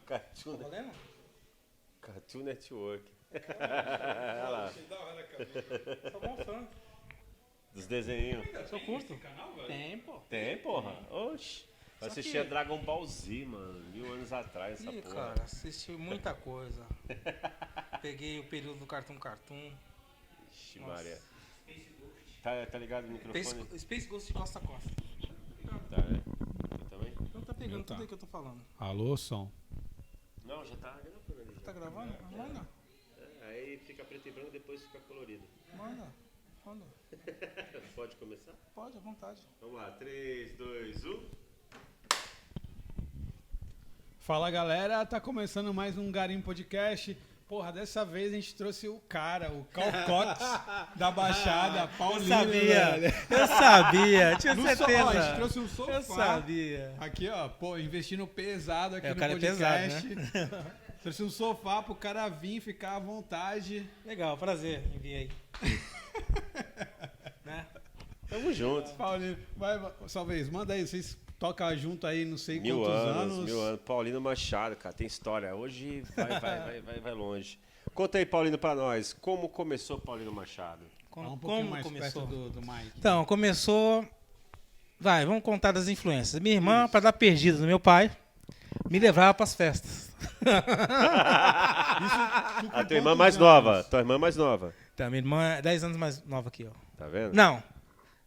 Cartoon, Tá valendo? Cartoon Network. Olha lá. Sou bom fã. Dos desenhos. Sou curto. Tem, pô. Tem, porra. Oxi. Eu Só assistia que- Dragon Ball Z, mano. 1000 anos atrás, essa Ih, porra. cara, assisti muita coisa. Peguei o período do Cartoon. Ixi, Nossa. Maria. Tá ligado o microfone? Space Ghost de costa a costa. Tá, né? Eu também? Então tá pegando Tá. tudo aí que eu tô falando. Alô, som. Não, já tá gravando ali. Tá gravando? Manda. Aí fica preto e branco, depois fica colorido. Manda. Pode começar? Pode, à vontade. Vamos lá. 3, 2, 1. Fala, galera. Tá começando mais um Garimpo Podcast. Porra, dessa vez a gente trouxe o cara, o Calcox da Baixada, Paulino. velho. Eu sabia, tinha No certeza. Ó, a gente trouxe um sofá. Eu sabia. Aqui, ó, pô, investindo pesado aqui É, o no cara é podcast. pesado, Trouxe um sofá pro cara vir ficar à vontade. Legal, prazer em vir aí. Né? Tamo junto. Paulino, vai, Salvez, manda aí, vocês tocam junto aí, não sei 1000 quantos anos, anos. 1000 anos. Paulino Machado, cara, tem história. Hoje vai longe. Conta aí, Paulino, pra nós. Como começou Paulino Machado? Fala um pouquinho mais perto do Mike. Então, começou... vamos contar das influências. Minha irmã, para dar perdido no meu pai, me levava para as festas. A tua irmã mais nova. Tua irmã mais nova. Então, minha irmã é 10 anos mais nova que eu. Tá vendo? Não,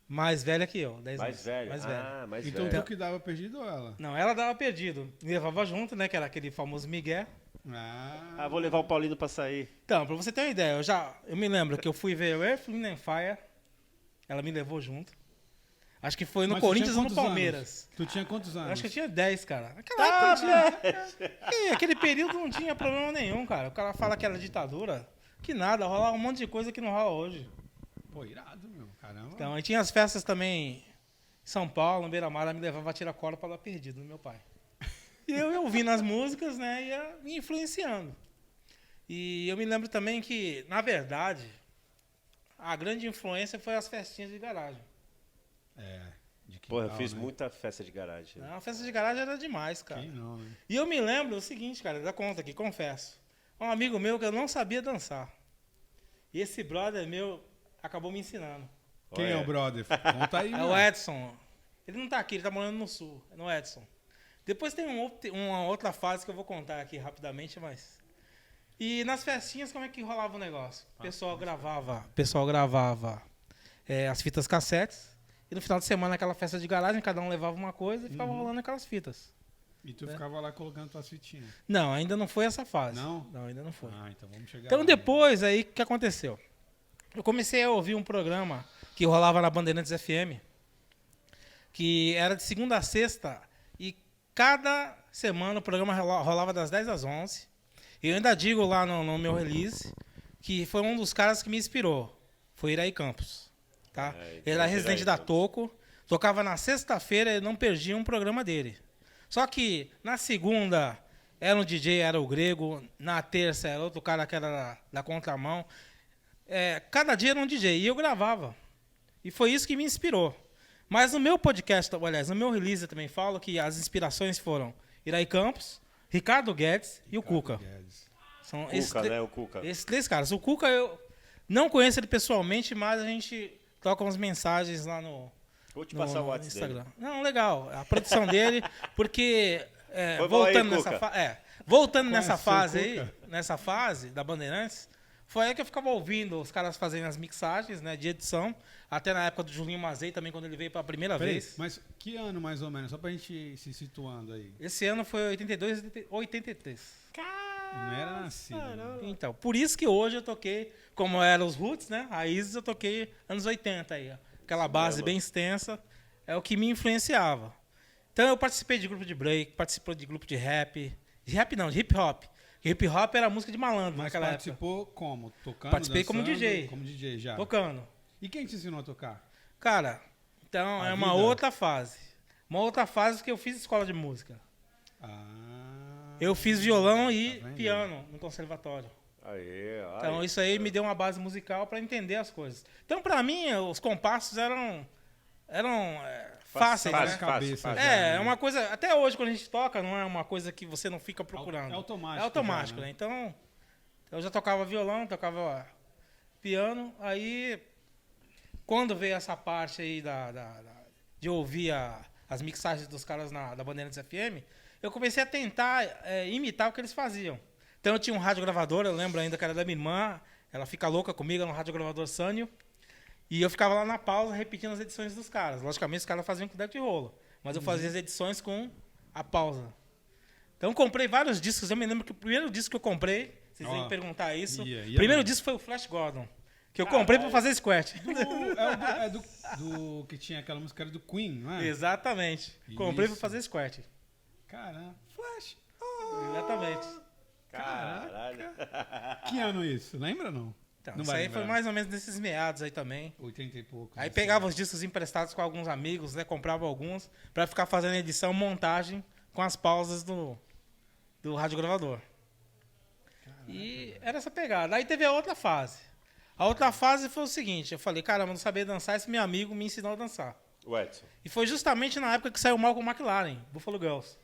mais velha que eu, 10 Mais anos. velha. Mais velha. Ah, mais Então velha. tu que dava perdido ou ela? Não, ela dava perdido. Me levava junto, né, que era aquele famoso migué. Ah, vou levar o Paulino pra sair. Então, pra você ter uma ideia, eu me lembro que eu fui ver o Earth, Wind and Fire, ela me levou junto. Acho que foi no Mas tu Corinthians tinha ou no quantos Palmeiras. anos? Tu tinha quantos anos? Acho que eu tinha 10, cara. Naquela época não tinha. Aquele período não tinha problema nenhum, cara. O cara fala que era ditadura. Que nada, rolava um monte de coisa que não rola hoje. Pô, irado, meu. Caramba. Então, aí tinha as festas também em São Paulo, no Beira-Mar, ela me levava a tirar cola pra dar perdido no meu pai. E eu ouvindo as músicas, né, ia me influenciando. E eu me lembro também que, na verdade, a grande influência foi as festinhas de garagem. É, de que Porra, eu tal, fiz né? muita festa de garagem. A festa de garagem era demais, cara. Quem não, né? E eu me lembro o seguinte, cara, dá conta aqui, confesso. Um amigo meu que eu não sabia dançar. E esse brother meu acabou me ensinando. Quem é Olha. o brother? Conta aí, É mano. o Edson. Ele não tá aqui, ele tá morando no sul. É no Edson. Depois tem uma outra fase que eu vou contar aqui rapidamente, mas... E nas festinhas, como é que rolava o negócio? O pessoal gravava as fitas cassetes. E no final de semana, aquela festa de garagem, cada um levava uma coisa e ficava rolando aquelas fitas. E tu ficava lá colocando tuas fitinhas. Não, ainda não foi essa fase. Não? Não, ainda não foi. Ah, então vamos chegar Então lá. depois, aí, o que aconteceu? Eu comecei a ouvir um programa que rolava na Bandeirantes FM, que era de segunda a sexta, e cada semana o programa rolava das 10 às 11. E eu ainda digo lá no meu release que foi um dos caras que me inspirou. Foi Iraí Campos. Tá? É, Ele era Iraí residente da Campos. Toco, tocava na sexta-feira e não perdia um programa dele. Só que na segunda era um DJ, era o Grego, na terça era outro cara que era da contramão. Cada dia era um DJ e eu gravava. E foi isso que me inspirou. Mas no meu podcast, aliás, no meu release eu também falo que as inspirações foram Iraí Campos, Ricardo Guedes e o Cuca. Guedes. São Cuca, né? O Cuca. esses três caras. O Cuca eu não conheço ele pessoalmente, mas a gente troca umas mensagens lá no, Vou te no, passar o no WhatsApp Instagram. dele. Não, legal. A produção dele, porque Foi voltando bom aí, nessa Cuca. voltando nessa Conhece o fase aí, Cuca? nessa fase da Bandeirantes, foi aí que eu ficava ouvindo os caras fazendo as mixagens, né, de edição, até na época do Julinho Mazei também, quando ele veio pela primeira Peraí, vez. mas que ano mais ou menos? Só pra gente se situando aí. Esse ano foi 82 e 83. Não era nascido. Né? Então, por isso que hoje eu toquei, como eram os roots, né, raízes, eu toquei anos 80 aí, ó. Aquela base mesmo. bem extensa, é o que me influenciava. Então eu participei de grupo de break, participei de grupo de rap não, de hip hop. Hip hop era música de malandro Mas naquela época. participou como? Tocando, Participei como dançando? DJ. Como DJ já. Tocando. E quem te ensinou a tocar? Cara, então A é uma vida? outra fase. Uma outra fase que eu fiz escola de música. Ah. Eu fiz violão tá e vendo? piano no conservatório. Aí, Então isso aí me deu uma base musical para entender as coisas. Então para mim os compassos eram fáceis, fácil, né? cabeça. já, É né? uma coisa... Até hoje, quando a gente toca, não é uma coisa que você não fica procurando. É automático. É automático, já, né? Então, eu já tocava violão, tocava piano. Aí, quando veio essa parte aí de ouvir as mixagens dos caras da Bandeirantes FM, eu comecei a tentar imitar o que eles faziam. Então, eu tinha um radiogravador, eu lembro ainda que era da minha irmã. Ela fica louca comigo, era um radiogravador Sanyo. E eu ficava lá na pausa repetindo as edições dos caras. Logicamente, os caras faziam com deck de rolo. Mas eu fazia as edições com a pausa. Então, eu comprei vários discos. Eu me lembro que o primeiro disco que eu comprei, vocês vêm perguntar isso. O primeiro disco foi o Flash Gordon, que eu comprei para fazer squat. Do que tinha aquela música era do Queen, não é? Exatamente. Comprei para fazer squat. Caramba. Flash. Exatamente. Caralho. Que ano isso? Lembra ou não? Então, Não isso vai aí foi lembrar. mais ou menos nesses meados aí também. 80 e poucos. Aí assim. pegava os discos emprestados com alguns amigos, né? Comprava alguns para ficar fazendo edição, montagem com as pausas do radiogravador. E era essa pegada. Aí teve a outra fase. A outra fase foi o seguinte, eu falei, caramba, não sabia dançar, esse meu amigo me ensinou a dançar. O Edson. E foi justamente na época que saiu o Malcolm McLaren, Buffalo Girls.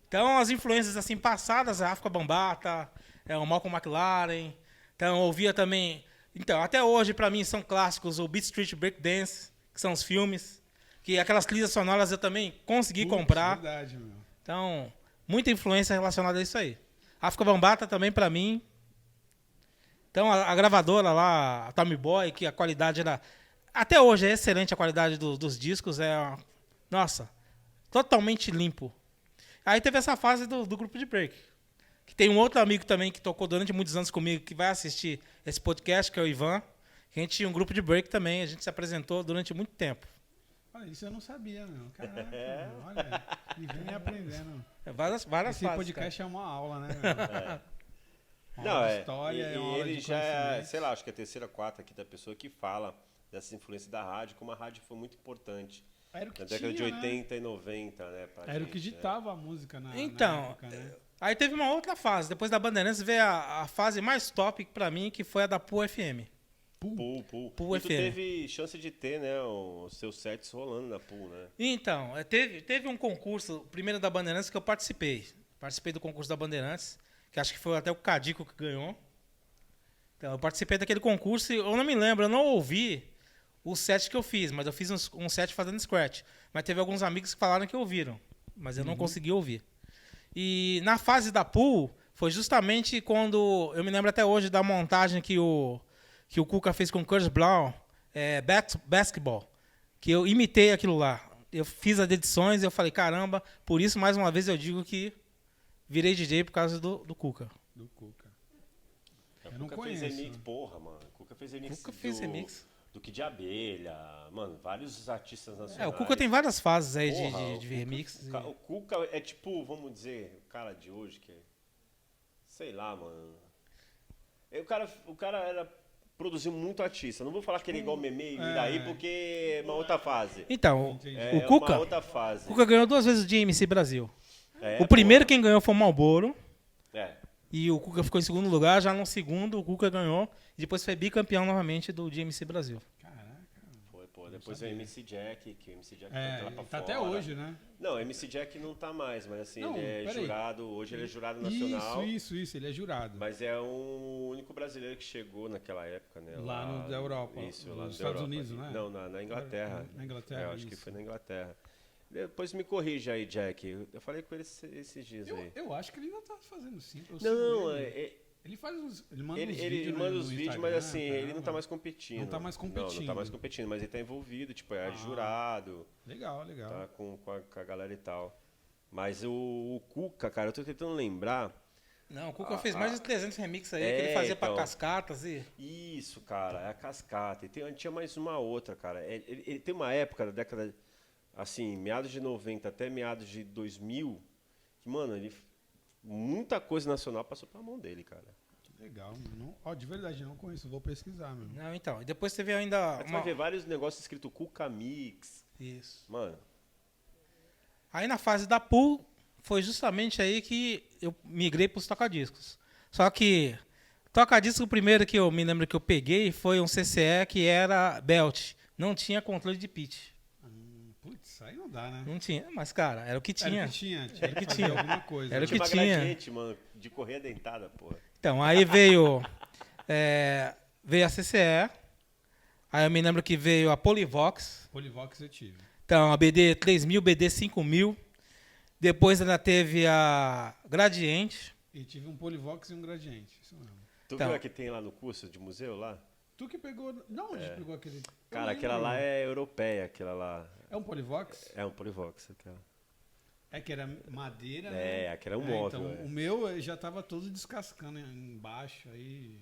Então, as influências assim passadas, a África Bambata, o Malcolm McLaren. Então, eu ouvia também... Então, até hoje, para mim, são clássicos o Beat Street Breakdance, que são os filmes. Que aquelas trilhas sonoras eu também consegui comprar. Verdade, meu. Então, muita influência relacionada a isso aí. África Bambata também, para mim. Então, a gravadora lá, a Tommy Boy, que a qualidade era... Até hoje é excelente a qualidade dos discos. Nossa, totalmente limpo. Aí teve essa fase do grupo de break. Que tem um outro amigo também que tocou durante muitos anos comigo, que vai assistir esse podcast, que é o Ivan. Que a gente tinha um grupo de break também, a gente se apresentou durante muito tempo. Olha, isso eu não sabia, meu. Caraca, meu, olha. E vem aprendendo. Várias Esse fases, podcast é uma aula, né, meu? Uma Não, aula de é. história, E é uma aula ele de já é, conhecimento. sei lá, acho que é a terceira, quarta aqui da pessoa que fala dessa influência da rádio, como a rádio foi muito importante. Era o que Na década tinha, de 80 e 90, né? pra Era o gente, que ditava a música na Então, época, né? aí teve uma outra fase. Depois da Bandeirantes veio a fase mais top pra mim, que foi a da Pool FM. Pool. Pool E tu FM. teve chance de ter, né, os seus sets rolando na Pool, né? Então, teve um concurso, o primeiro da Bandeirantes, que eu participei. Participei do concurso da Bandeirantes, que acho que foi até o Cadico que ganhou. Então, eu participei daquele concurso e eu não me lembro, eu não ouvi o set que eu fiz, mas eu fiz um set fazendo scratch. Mas teve alguns amigos que falaram que ouviram, mas eu não consegui ouvir. E na fase da Pool, foi justamente quando, eu me lembro até hoje da montagem que o Cuca fez com o Curtis Brown, Basketball, que eu imitei aquilo lá. Eu fiz as edições e eu falei, caramba, por isso, mais uma vez, eu digo que virei DJ por causa do Cuca. Do Cuca. O Eu não Cuca fez conheço. remix, porra, mano. O Cuca fez remix. Cuca fez remix. Do Kid de Abelha, mano, vários artistas nacionais. O Cuca tem várias fases aí Porra, de remix. O Cuca é tipo, vamos dizer, o cara de hoje que é, sei lá, mano. O cara produziu muito artista. Não vou falar que ele é igual Meme e Iraí, porque é uma outra fase. Então, Entendi. o Cuca, uma outra fase. Cuca ganhou 2 vezes o DMC Brasil. É, O primeiro porra. quem ganhou foi o Malboro. É. E o Cuca ficou em segundo lugar. Já no segundo, o Cuca ganhou. E depois foi bicampeão novamente do GMC Brasil. Caraca. Foi, pô. Depois veio o MC Jack, que o MC Jack É, foi lá pra tá fora. até hoje, né? Não, o MC Jack não tá mais, mas assim, Não, ele é peraí. jurado. Hoje ele é jurado nacional. Isso, ele é jurado. Mas é o único brasileiro que chegou naquela época, né? Lá da Europa, Isso, nos lá da Estados Europa. Unidos, né? Não, na Inglaterra. Na Inglaterra, Eu acho que isso. foi na Inglaterra. Depois me corrija aí, Jack. Eu falei com ele esses dias aí. Eu acho que ele ainda tá fazendo sim. Eu Não, sigo ele. Ele faz uns. Ele manda uns ele vídeos. manda no os vídeos, Instagram, mas assim, ele não caramba. tá mais competindo. Não tá mais competindo. Não tá mais competindo, mas ele tá envolvido, tipo, é jurado, Legal. tá com a galera e tal. Mas o Cuca, cara, eu tô tentando lembrar. Não, o Cuca fez mais de 300 remixes aí, É, que ele fazia então. pra cascatas e... Isso, cara, é a cascata. E tinha mais uma outra, cara. Ele tem uma época da década, assim, meados de 90 até meados de 2000, que, mano, muita coisa nacional passou pela mão dele, cara. Legal. Não, de verdade, não conheço. Vou pesquisar, meu. Não, então. E depois teve ainda... Aí tu vai ver vários negócios escrito Cuca Mix. Isso. Mano, Aí na fase da Pool, foi justamente aí que eu migrei pros tocadiscos. Só que tocadisco, o primeiro que eu me lembro que eu peguei foi um CCE que era belt. Não tinha controle de pitch. Nossa, aí não dá, né? Não tinha, mas, cara, era o que tinha. Era o que tinha. Tinha que que fazer tinha. alguma coisa. Era o Tinha que uma tinha. gradiente, mano, de correr dentada, porra. Então, aí veio a CCE, aí eu me lembro que veio a Polivox, Polivox eu tive. então a BD 3000, BD 5000, depois ainda teve a Gradiente, E tive um Polivox e um Gradiente. Isso mesmo. Tu Então. viu a que tem lá no curso de museu lá? Tu que pegou... De onde pegou aquele... Eu Cara, aquela lembro. lá é europeia, aquela lá. É um Polivox? É um Polivox, aquela. É que era madeira, né? É, aquela é um móvel. Então, o meu já tava todo descascando embaixo, aí...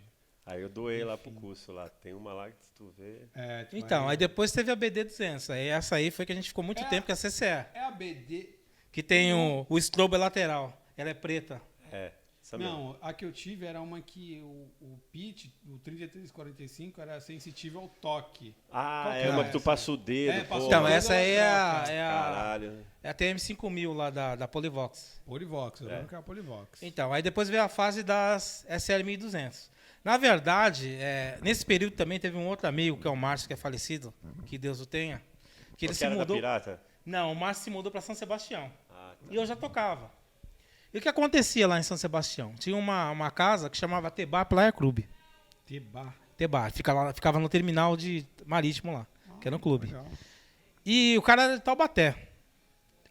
Aí eu doei lá pro curso lá. Tem uma lá que tu vê. É, tu então, vai- aí depois teve a BD 200, aí essa aí foi que a gente ficou muito tempo com a CCE, É a BD... que tem o strobo lateral, ela é preta. É, essa mesmo. Não, a que eu tive era uma que o pitch, o 3345, era sensitivo ao toque. Ah, Qual que é era uma que tu essa? passa o dedo, É, passa o pô. Então, dedo. essa aí Caralho. é a TM5000 lá da Polivox. Polivox, eu lembro que era Polivox. Então, aí depois veio a fase das SL1200. Na verdade, nesse período também teve um outro amigo, que é o Márcio, que é falecido, que Deus o tenha, que ele Porque se era da mudou. pirata? Não, o Márcio se mudou para São Sebastião. Ah, tá. E eu já tocava. E o que acontecia lá em São Sebastião? Tinha uma casa que chamava Tebar Playa Clube. Tebar. Tebar, ficava no terminal de marítimo lá, que era um clube. Legal. E o cara era de Taubaté.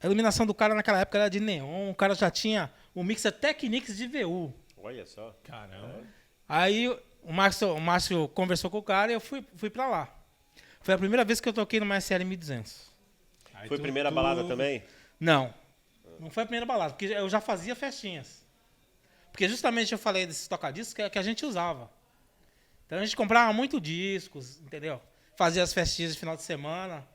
A iluminação do cara naquela época era de neon, o cara já tinha o mixer Technics de VU. Olha só. Caramba. Aí o Márcio conversou com o cara e eu fui pra lá. Foi a primeira vez que eu toquei numa SL 1200. Aí Foi a tu- primeira tu- balada também? Não foi a primeira balada, porque eu já fazia festinhas. Porque justamente eu falei desses tocadiscos que a gente usava. Então a gente comprava muito discos, entendeu? Fazia as festinhas de final de semana.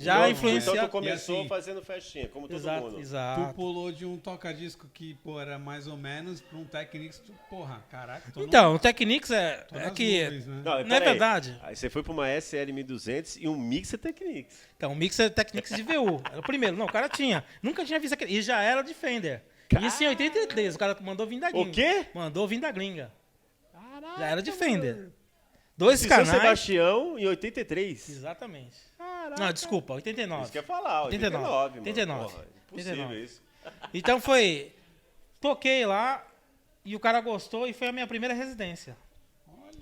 Já Então, influenciava. Então tu começou E assim- fazendo festinha, como todo Exato, mundo. Tu exato. pulou de um toca-disco que, pô, era mais ou menos, pra um Technics, tu, porra, caraca. Tô Então, o Technics tô é nas que... nuvens, né? Não é pera aí. verdade? Aí você foi pra uma SL 1200 e um Mixer Technics. Então, o mixer Technics de VU. Era o primeiro. Não, o cara tinha. Nunca tinha visto aquele. E já era de Fender. Isso em 83. O cara mandou vir da gringa. O quê? Mandou vir da gringa. Já era de Fender. Dois São canais. Sebastião em 83. Exatamente. Caraca. Não, desculpa, 89. Isso que eu ia falar, 89, 89, mano. 89. Porra, impossível 89. isso. Então foi. Toquei lá e o cara gostou e foi a minha primeira residência. Olha.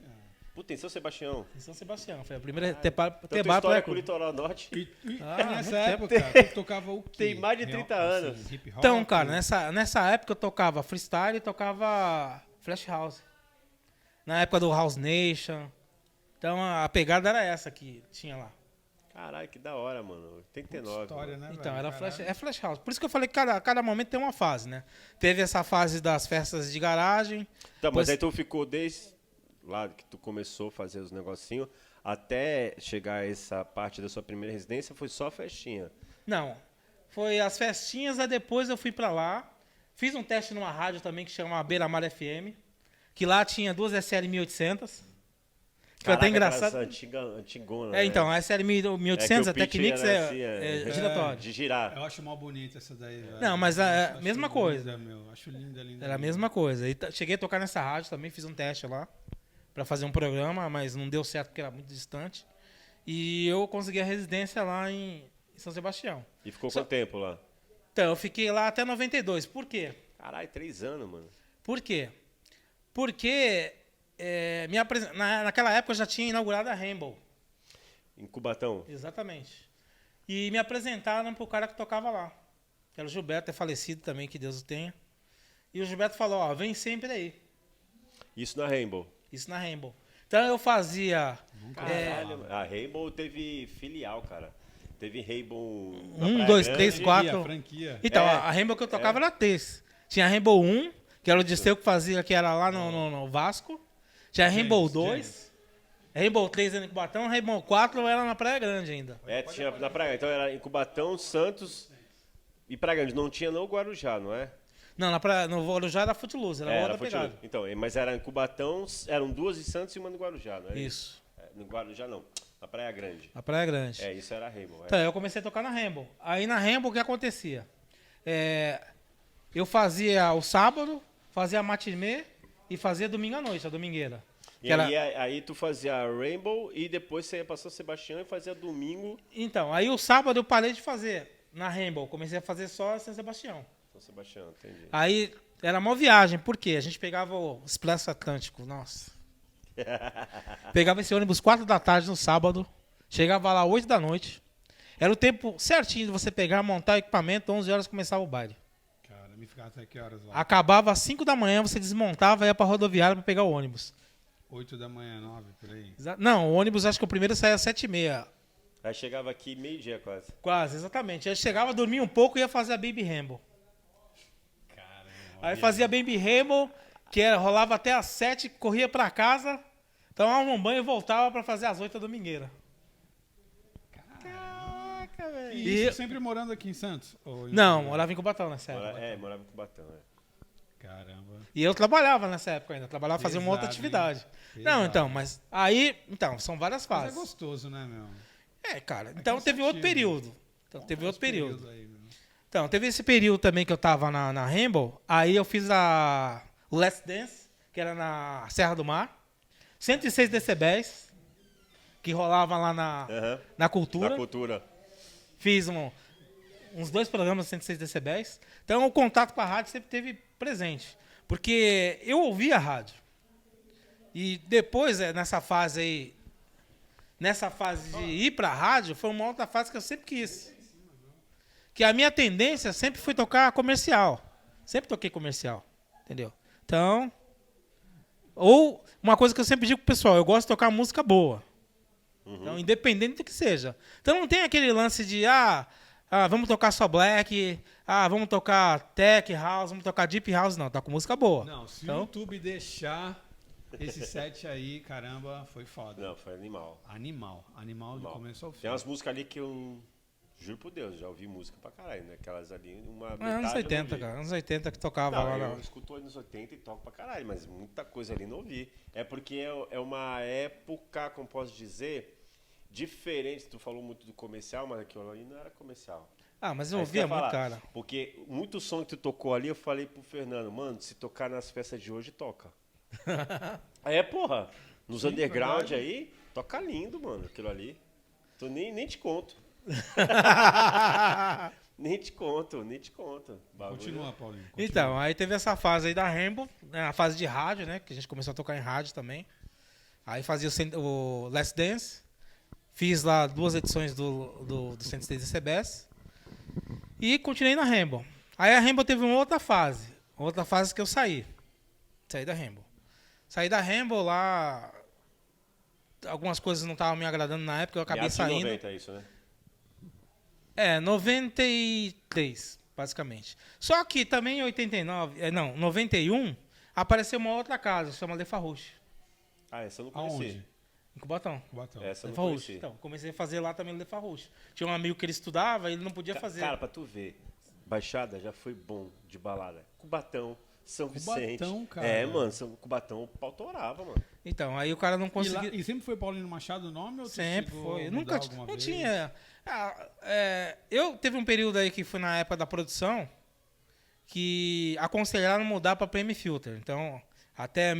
Puta, em São Sebastião. Em São Sebastião. Foi a primeira. Tebar Então tua Playa história com o Club. Litoral Norte. Ah, nessa muito época, tu tocava o quê? Tem mais de 30 anos. hip hop? Então, cara, nessa época eu tocava freestyle e tocava flash house. Na época do House Nation. Então a pegada era essa que tinha lá. Caralho, que da hora, mano. 89. História, mano. né, Então, velho? era Caralho. flash house. Por isso que eu falei que cada momento tem uma fase, né? Teve essa fase das festas de garagem. Tá, mas Pois- aí tu ficou desde lá que tu começou a fazer os negocinhos até chegar a essa parte da sua primeira residência, foi só festinha. Não, foi as festinhas, aí depois eu fui pra lá. Fiz um teste numa rádio também que chama Beira Mar FM. Que lá tinha duas SL 1800. Foi até engraçado. Antigona, É, então, a SL 1800, É a que o pitch Technics era é, assim, é giratório. de girar. Eu acho mal bonita essa daí, velho. Não, mas Acho mesma linda, coisa. meu. Acho linda, linda. Era a linda. mesma coisa. E cheguei a tocar nessa rádio também, fiz um teste lá pra fazer um programa, mas não deu certo porque era muito distante. E eu consegui a residência lá em São Sebastião. E ficou Só- quanto tempo lá? Então, eu fiquei lá até 92. Por quê? Caralho, 3 anos, mano. Por quê? Porque naquela época eu já tinha inaugurado a Rainbow. Em Cubatão. Exatamente. E me apresentaram pro cara que tocava lá. Que era o Gilberto, é falecido também, que Deus o tenha. E o Gilberto falou, ó, vem sempre aí. Isso na Rainbow. Isso na Rainbow. Então eu fazia... Caralho, a Rainbow teve filial, cara. Teve Rainbow na 1, Praia 2, Grande. 3, 4. Franquia. Então, É. a Rainbow que eu tocava era 3. Tinha a Rainbow 1, que era o Disteu que fazia, que era lá no Vasco. Tinha a Rainbow 2. Rainbow 3 era em Cubatão, Rainbow 4 era na Praia Grande ainda. É, tinha na Praia. Então era em Cubatão, Santos e Praia Grande. Não tinha no Guarujá, não é? Não, no Guarujá era Footloose, era outra pegada. Footloose. Então, mas era em Cubatão, eram 2 em Santos e uma no Guarujá, não é? Isso, No Guarujá não, na Praia Grande. na Praia Grande. É, isso era a Rainbow. Então, eu comecei a tocar na Rainbow. Aí na Rainbow o que acontecia? Eu fazia o sábado, fazia a matinê e fazia domingo à noite, a domingueira. E aí tu fazia Rainbow e depois você ia pra São Sebastião e fazia domingo. Então, aí o sábado eu parei de fazer na Rainbow. Comecei a fazer só São Sebastião. São Sebastião, entendi. Aí era uma viagem. Por quê? A gente pegava o Expresso Atlântico. Nossa. Pegava esse ônibus 4 da tarde no sábado. Chegava lá 8 da noite. Era o tempo certinho de você pegar, montar o equipamento. 11 horas começava o baile. Cara, me ficava até que horas lá? Acabava às 5 da manhã, você desmontava e ia pra rodoviária pra pegar o ônibus. 8 da manhã, 9, por aí. Não, o ônibus acho que o primeiro saía às 7h30. Aí chegava aqui meio-dia quase. Quase, exatamente. Aí chegava, dormia um pouco e ia fazer a Baby Ramble. Caramba. Aí fazia Baby Ramble, rolava até às 7, corria pra casa, tomava um banho e voltava pra fazer às 8 da domingueira. Caraca, velho. E isso sempre morando aqui em Santos? Não, morava em Cubatão nessa época. Morava em Cubatão, Caramba. E eu trabalhava nessa época ainda, fazia uma outra Pesado, atividade. hein? Não, Pesado. então, mas aí, são várias Mas é fases. gostoso, né, meu? Cara, então teve outro período. Teve outro período. Aí, meu. Então, teve esse período também que eu tava na Rainbow, aí eu fiz o Let's Dance, que era na Serra do Mar, 106 decibéis, que rolava lá na Cultura. Na Cultura. Fiz uns 2 programas de 106 decibéis. Então, o contato com a rádio sempre teve presente. Porque eu ouvia a rádio. E depois, nessa fase aí, de ir pra rádio, foi uma outra fase que eu sempre quis. Que a minha tendência sempre foi tocar comercial. Sempre toquei comercial. Entendeu? Então, ou uma coisa que eu sempre digo pro pessoal, eu gosto de tocar música boa. Então, independente do que seja. Então, não tem aquele lance de, vamos tocar só black, vamos tocar tech house, vamos tocar deep house. Não, toco música boa. Não, se Então, o YouTube deixar esse set aí, caramba, foi foda. Não, foi animal. Animal do começo ao fim. Tem umas músicas ali que eu, juro por Deus, já ouvi música pra caralho, né? Aquelas ali, uma anos metade eu 80, não ouvi. cara. Anos 80 que tocava Não, lá. eu escuto anos 80 e toco pra caralho, mas muita coisa ali não ouvi. É porque é uma época, como posso dizer, diferente. Tu falou muito do comercial, mas aquilo ali não era comercial. Mas eu É isso que eu ouvia ia muito, falar. cara. Porque muito som que tu tocou ali, eu falei pro Fernando, mano, se tocar nas festas de hoje, toca. Porra, nos underground verdade. aí, toca lindo, mano, aquilo ali. Tu nem te conto. Nem te conto. Bagulho. Continua, Paulinho. Continua. Então, aí teve essa fase aí da Rainbow, né, a fase de rádio, né? Que a gente começou a tocar em rádio também. Aí fazia o Let's Dance. Fiz lá 2 edições do 106 DCBS. E continuei na Rainbow. Aí a Rainbow teve uma outra fase. Outra fase que eu saí. Saí da Rainbow. Saí da Rainbow lá. Algumas coisas não estavam me agradando na época, eu acabei Meados de saindo. 90, isso, né? 93, basicamente. Só que também em 91, apareceu uma outra casa, chama Le Farouche, Essa eu não conheci. Aonde? em Cubatão. Cubatão. Essa eu Le não Farouche. conheci. Então, comecei a fazer lá também Le Farouche. Tinha um amigo que ele estudava, ele não podia fazer. Cara, pra tu ver, Baixada já foi bom de balada. Cubatão, São Vicente. Cara. Mano, Cubatão, o pau torava, mano. Então, aí o cara não E, conseguia. e sempre foi Paulino Machado o nome? Ou tu Sempre chegou foi. a Nunca mudar alguma não vez? tinha. Eu teve um período aí que foi na época da produção que aconselharam mudar para PM Filter. Então, até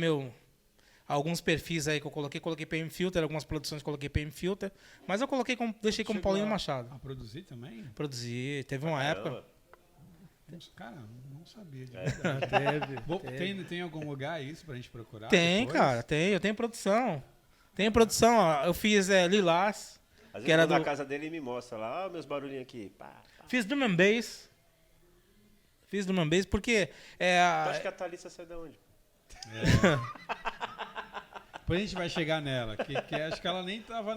alguns perfis aí que eu coloquei PM Filter, algumas produções coloquei PM Filter, mas eu deixei como Chegou Paulinho Machado. A produzir também? Produzi, teve uma época. Caramba. Cara, não sabia de É. verdade. Bom, tem algum lugar isso pra gente procurar? Tem, depois? cara, tem. Eu tenho produção. Tem produção, ó. Eu fiz Lilás. Às Que vezes era eu vou na do- casa dele e me mostra lá, meus barulhinhos aqui. Pá, pá. Fiz drum and bass. Fiz drum and bass porque Tu acha que a Thalissa saiu de onde? Depois a gente vai chegar nela, que acho que ela nem tava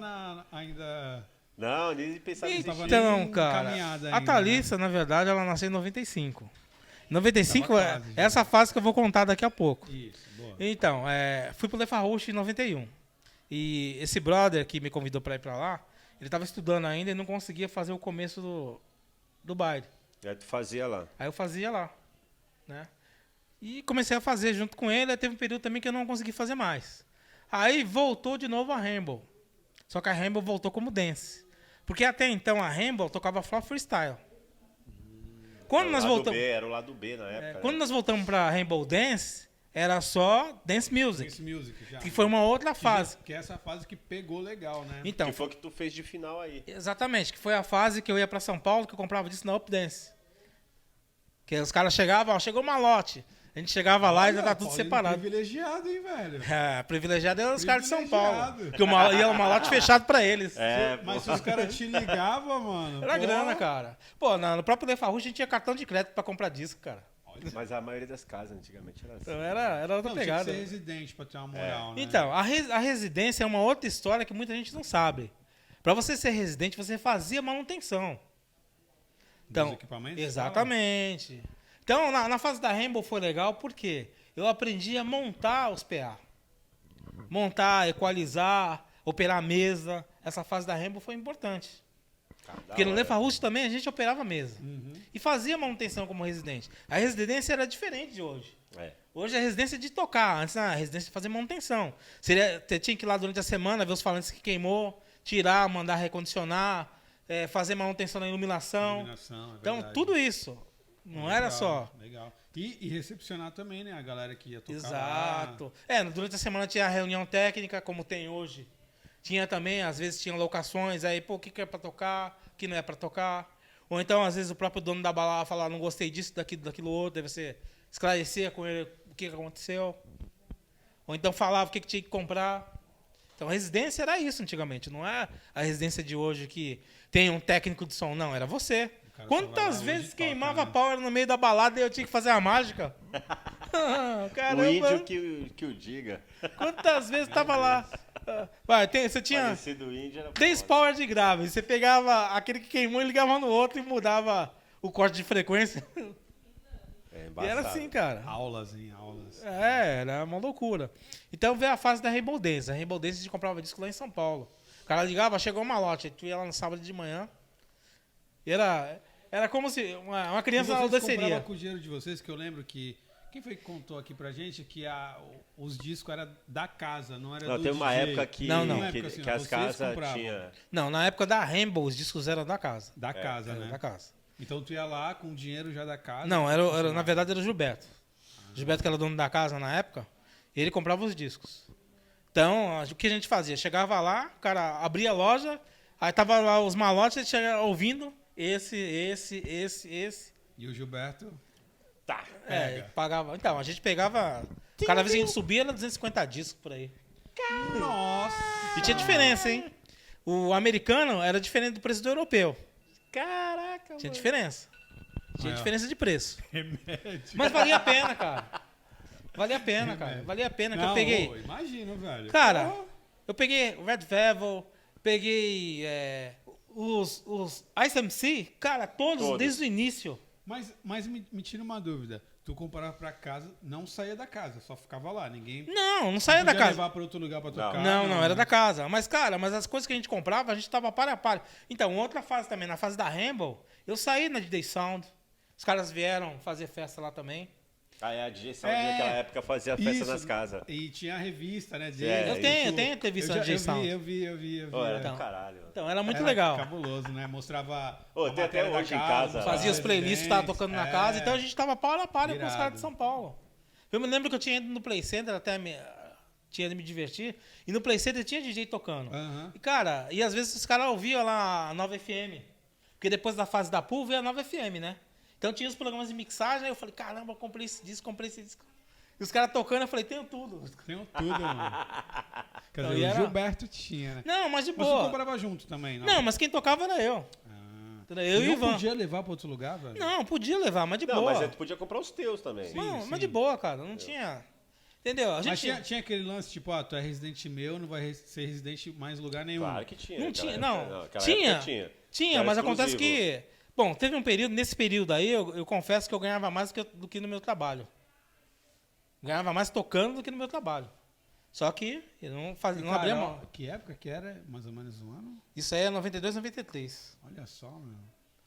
ainda... Não, nem pensava em Tava existir. nem Então, cara, encaminhada a ainda, Thalissa, na verdade, ela nasceu em 95. 95 Tava é quase, já. essa fase que eu vou contar daqui a pouco. Isso, boa. Então, fui pro Le Farouche em 91. E esse brother que me convidou para ir para lá, ele estava estudando ainda e não conseguia fazer o começo do baile. Aí tu fazia lá. Aí eu fazia lá, né? E comecei a fazer junto com ele. Aí teve um período também que eu não consegui fazer mais. Aí voltou de novo a Rainbow. Só que a Rainbow voltou como dance. Porque até então a Rainbow tocava só freestyle. Quando Era o nós lado voltamos, B, era o lado B na época. quando né? nós voltamos para Rainbow Dance, era só Dance Music, Dance Music já. que foi uma outra fase. Que é essa fase que pegou legal, né? Então, Que foi o que tu fez de final aí. exatamente, que foi a fase que eu ia pra São Paulo, que eu comprava disso na Up Dance. Que os caras chegavam, ó, chegou o malote. A gente chegava lá e já tá tudo Paulinho separado. Privilegiado, hein, velho? É, privilegiado é os caras de São Paulo. Privilegiado. Que ia o malote fechado pra eles. Mas se os caras te ligavam, mano. Era pô, grana, cara. Pô, no próprio Lefarruxa a gente tinha cartão de crédito pra comprar disco, cara. Mas a maioria das casas antigamente era assim. Então era outra Não, tinha que pegada. ser residente pra ter uma moral, né? Então, a residência é uma outra história que muita gente não sabe. Pra você ser residente, você fazia manutenção. Dos equipamentos? Exatamente. Então, na fase da Rainbow foi legal porque eu aprendi a montar os PA. Montar, equalizar, operar a mesa. Essa fase da Rainbow foi importante. Porque no Lefarruxa também a gente operava a mesa. E fazia manutenção como residente. A residência era diferente de hoje. É. Hoje é residência de tocar. Antes a residência de fazer manutenção. Você tinha que ir lá durante a semana ver os falantes que queimou, tirar, mandar recondicionar, fazer manutenção na iluminação. Iluminação, é Então, verdade. tudo isso. Não era Legal, só. Legal. E recepcionar também, né? A galera que ia tocar Exato. lá. Durante a semana tinha a reunião técnica, como tem hoje. Tinha também, às vezes, tinha locações, aí, pô, o que é pra tocar, o que não é pra tocar. Ou então, às vezes, o próprio dono da balada falava, não gostei disso, daquilo outro, deve ser esclarecer com ele o que aconteceu. Ou então falava o que tinha que comprar. Então, a residência era isso antigamente, não é a residência de hoje que tem um técnico de som, não, era você. cara só vai lá Quantas onde vezes toca, queimava né? pau no meio da balada e eu tinha que fazer a mágica? Caramba! O índio que o diga. Quantas vezes tava lá? Vai, você tinha Parecido índio era 3 foda. power de grave. Você pegava aquele que queimou e ligava no outro e mudava o corte de frequência. É E embaçado. era assim, cara. Aulas, hein? Aulas. Era uma loucura. Então veio a fase da Rainbow Dance. A Rainbow Dance a gente comprava disco lá em São Paulo. O cara ligava, chegou uma lote. Aí tu ia lá no sábado de manhã. E era como se uma criança na Vocês doceria. compravam com o dinheiro de vocês, que eu lembro que... Quem foi que contou aqui pra gente que os discos eram da casa, não era Não, do tem uma DJ? época que, Não, não. Uma que, época assim, que as vocês casas compravam. tinham... Não, na época da Rainbow, os discos eram da casa. Da casa, Era né? da casa. Então tu ia lá com o dinheiro já da casa. Não, na verdade era o Gilberto. Gilberto, que era dono da casa na época, ele comprava os discos. Então, o que a gente fazia? Chegava lá, o cara abria a loja, aí tava lá os malotes, ele chegava ouvindo esse. E o Gilberto... Tá. Pagava. Então, a gente pegava. Cada vez que a gente subia era 250 discos por aí. Nossa! E tinha diferença, hein? O americano era diferente do preço do europeu. Caraca, Tinha mano. diferença. Tinha Aí, ó. diferença de preço. Remédio. Mas valia a pena, cara. Valia a pena, cara. Valia a pena que eu peguei. Pô, imagino, velho. Cara, Pô, eu peguei o Red Velvet, peguei os Ice MC, cara, todos desde o início. mas me tira uma dúvida. Tu comprava pra casa, não saía da casa, só ficava lá. Ninguém Não saía da podia casa. levar pra outro lugar pra tocar. Não, era né? da casa. Mas, cara, as coisas que a gente comprava, a gente tava para a par. Então, outra fase também, na fase da Rainbow, eu saí na DJ Sound. Os caras vieram fazer festa lá também. A DJ Sound naquela época fazia festa Isso, nas casas. E tinha a revista, né? Eu tenho entrevista na DJ Sound. Eu vi. Pô, era Então. do caralho. Mano. Então, era muito Era legal. Cabuloso, né? Mostrava. Ô, a tem até matéria da hoje em casa. mostrava Fazia os as playlists, tava residências. tocando na casa. Então, a gente tava para a par com os Irado. caras de São Paulo. Eu me lembro que eu tinha ido no Play Center, tinha ido me divertir. E no Play Center tinha DJ tocando. Aham. E, cara, e às vezes os caras ouviam lá a Nova FM. Porque depois da fase da pool veio a Nova FM, né? Então tinha os programas de mixagem, aí eu falei, caramba, eu comprei esse disco. E os caras tocando, eu falei, tenho tudo. Tenho tudo, mano. Quer Não, dizer, e o era- Gilberto tinha, né? Não, mas de Mas tu boa. comprava junto também, não? Não, mas quem tocava era eu. Ah. Entendeu? Eu e o não Ivan. podia levar pra outro lugar, velho? Não, podia levar, mas de Não, boa. mas aí tu podia comprar os teus também. Não, sim. mas de boa, cara. Não tinha... Entendeu? A Mas gente... tinha aquele lance, tipo, tu é residente meu, não vai ser residente em mais lugar nenhum. Claro que tinha. Não naquela tinha, época, não. naquela Tinha. época tinha. Tinha, Era mas acontece exclusivo. que... Bom, teve um período, nesse período aí, eu confesso que eu ganhava mais do que no meu trabalho. Ganhava mais tocando do que no meu trabalho. Só que eu não fazia, não abria mão. Que época que era? Mais ou menos um ano? Isso aí é 92, 93. Olha só, meu.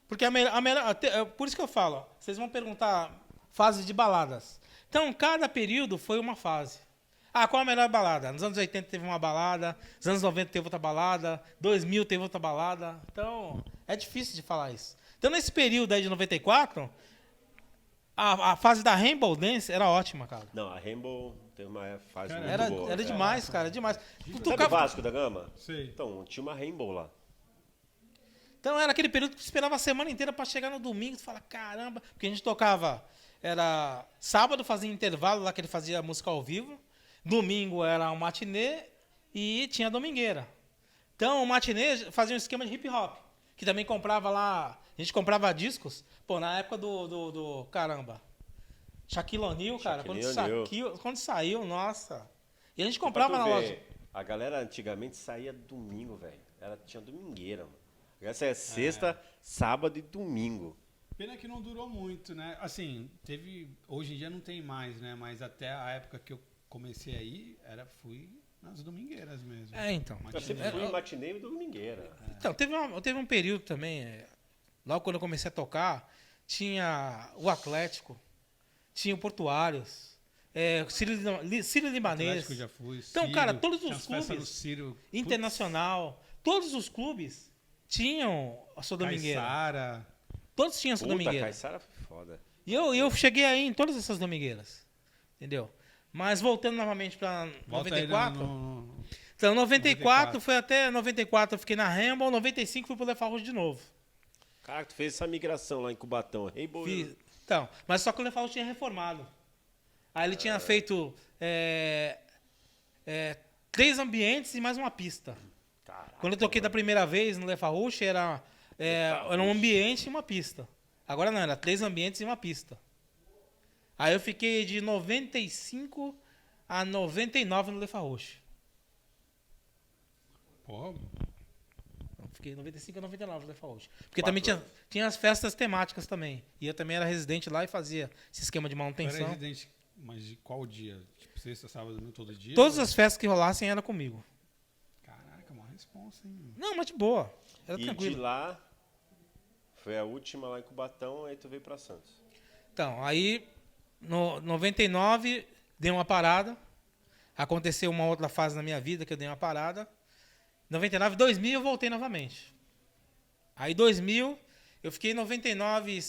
Porque por isso que eu falo, ó, vocês vão perguntar fases de baladas. Então, cada período foi uma fase. Ah, qual a melhor balada? Nos anos 80 teve uma balada, nos anos 90 teve outra balada, 2000 teve outra balada. Então, é difícil de falar isso. Então, nesse período aí de 94, A fase da Rainbow Dance era ótima, cara. Não, a Rainbow tem uma fase Cara, muito Era, boa. era demais, cara, demais. Tu Sabe o tocava- Vasco da Gama? Sei. Então, tinha uma Rainbow lá. Então era aquele período que tu esperava a semana inteira pra chegar no domingo, tu fala, caramba, porque a gente tocava, era sábado fazia intervalo lá que ele fazia música ao vivo, domingo era um matinê e tinha a domingueira. Então o matinê fazia um esquema de hip hop, que também comprava lá, a gente comprava discos, pô, na época do caramba, Shaquille O'Neal, cara, quando saiu, nossa, e a gente comprava na loja. A galera antigamente saía domingo, velho. Tinha domingueira, mano. Essa é sexta, sábado e domingo. Pena que não durou muito, né? Assim, hoje em dia não tem mais, né? Mas até a época que eu comecei aí, fui nas domingueiras mesmo. Então. Eu sempre fui em matinê e domingueira. Então, teve um período também, logo quando eu comecei a tocar, tinha o Atlético, tinha o Portuários, Círio Libanês. Atlético eu já fui. Então, Ciro, cara, todos tinha os as festas clubes, no Ciro, Internacional, todos os clubes tinham a sua domingueira. Caiçara. Todos tinham a sua Puta, domingueira. Caiçara foi foda. E eu cheguei aí em todas essas domingueiras. Entendeu? Mas voltando novamente para Volta aí 94. no- Então, 94 94. foi até 94 eu fiquei na Rainbow, 95 fui pro Le Farrouche de novo. Cara, tu fez essa migração lá em Cubatão. Rainbow. Então, mas só que o Le Farrouche tinha reformado. Aí ele tinha feito 3 ambientes e mais uma pista. Caraca, Quando eu toquei da primeira vez no Le Farrouche, era um ambiente e uma pista. Agora não, era 3 ambientes e uma pista. Aí eu fiquei de 95 a 99 no Le Farrouche. Pô, Não, fiquei 95 a 99 no Le Farrouche. Porque também tinha as festas temáticas também. E eu também era residente lá e fazia esse esquema de tu era manutenção. residente, mas de qual dia? Tipo, sexta, sábado, domingo, todo dia? Todas as festas que rolassem era comigo. Caraca, uma responsa, hein? Não, mas de boa. Era E tranquilo. de lá, foi a última lá em Cubatão, aí tu veio pra Santos. Então, aí, no 99, dei uma parada. Aconteceu uma outra fase na minha vida que eu dei uma parada. 99, 2000 eu voltei novamente. Aí 2000, eu fiquei em 99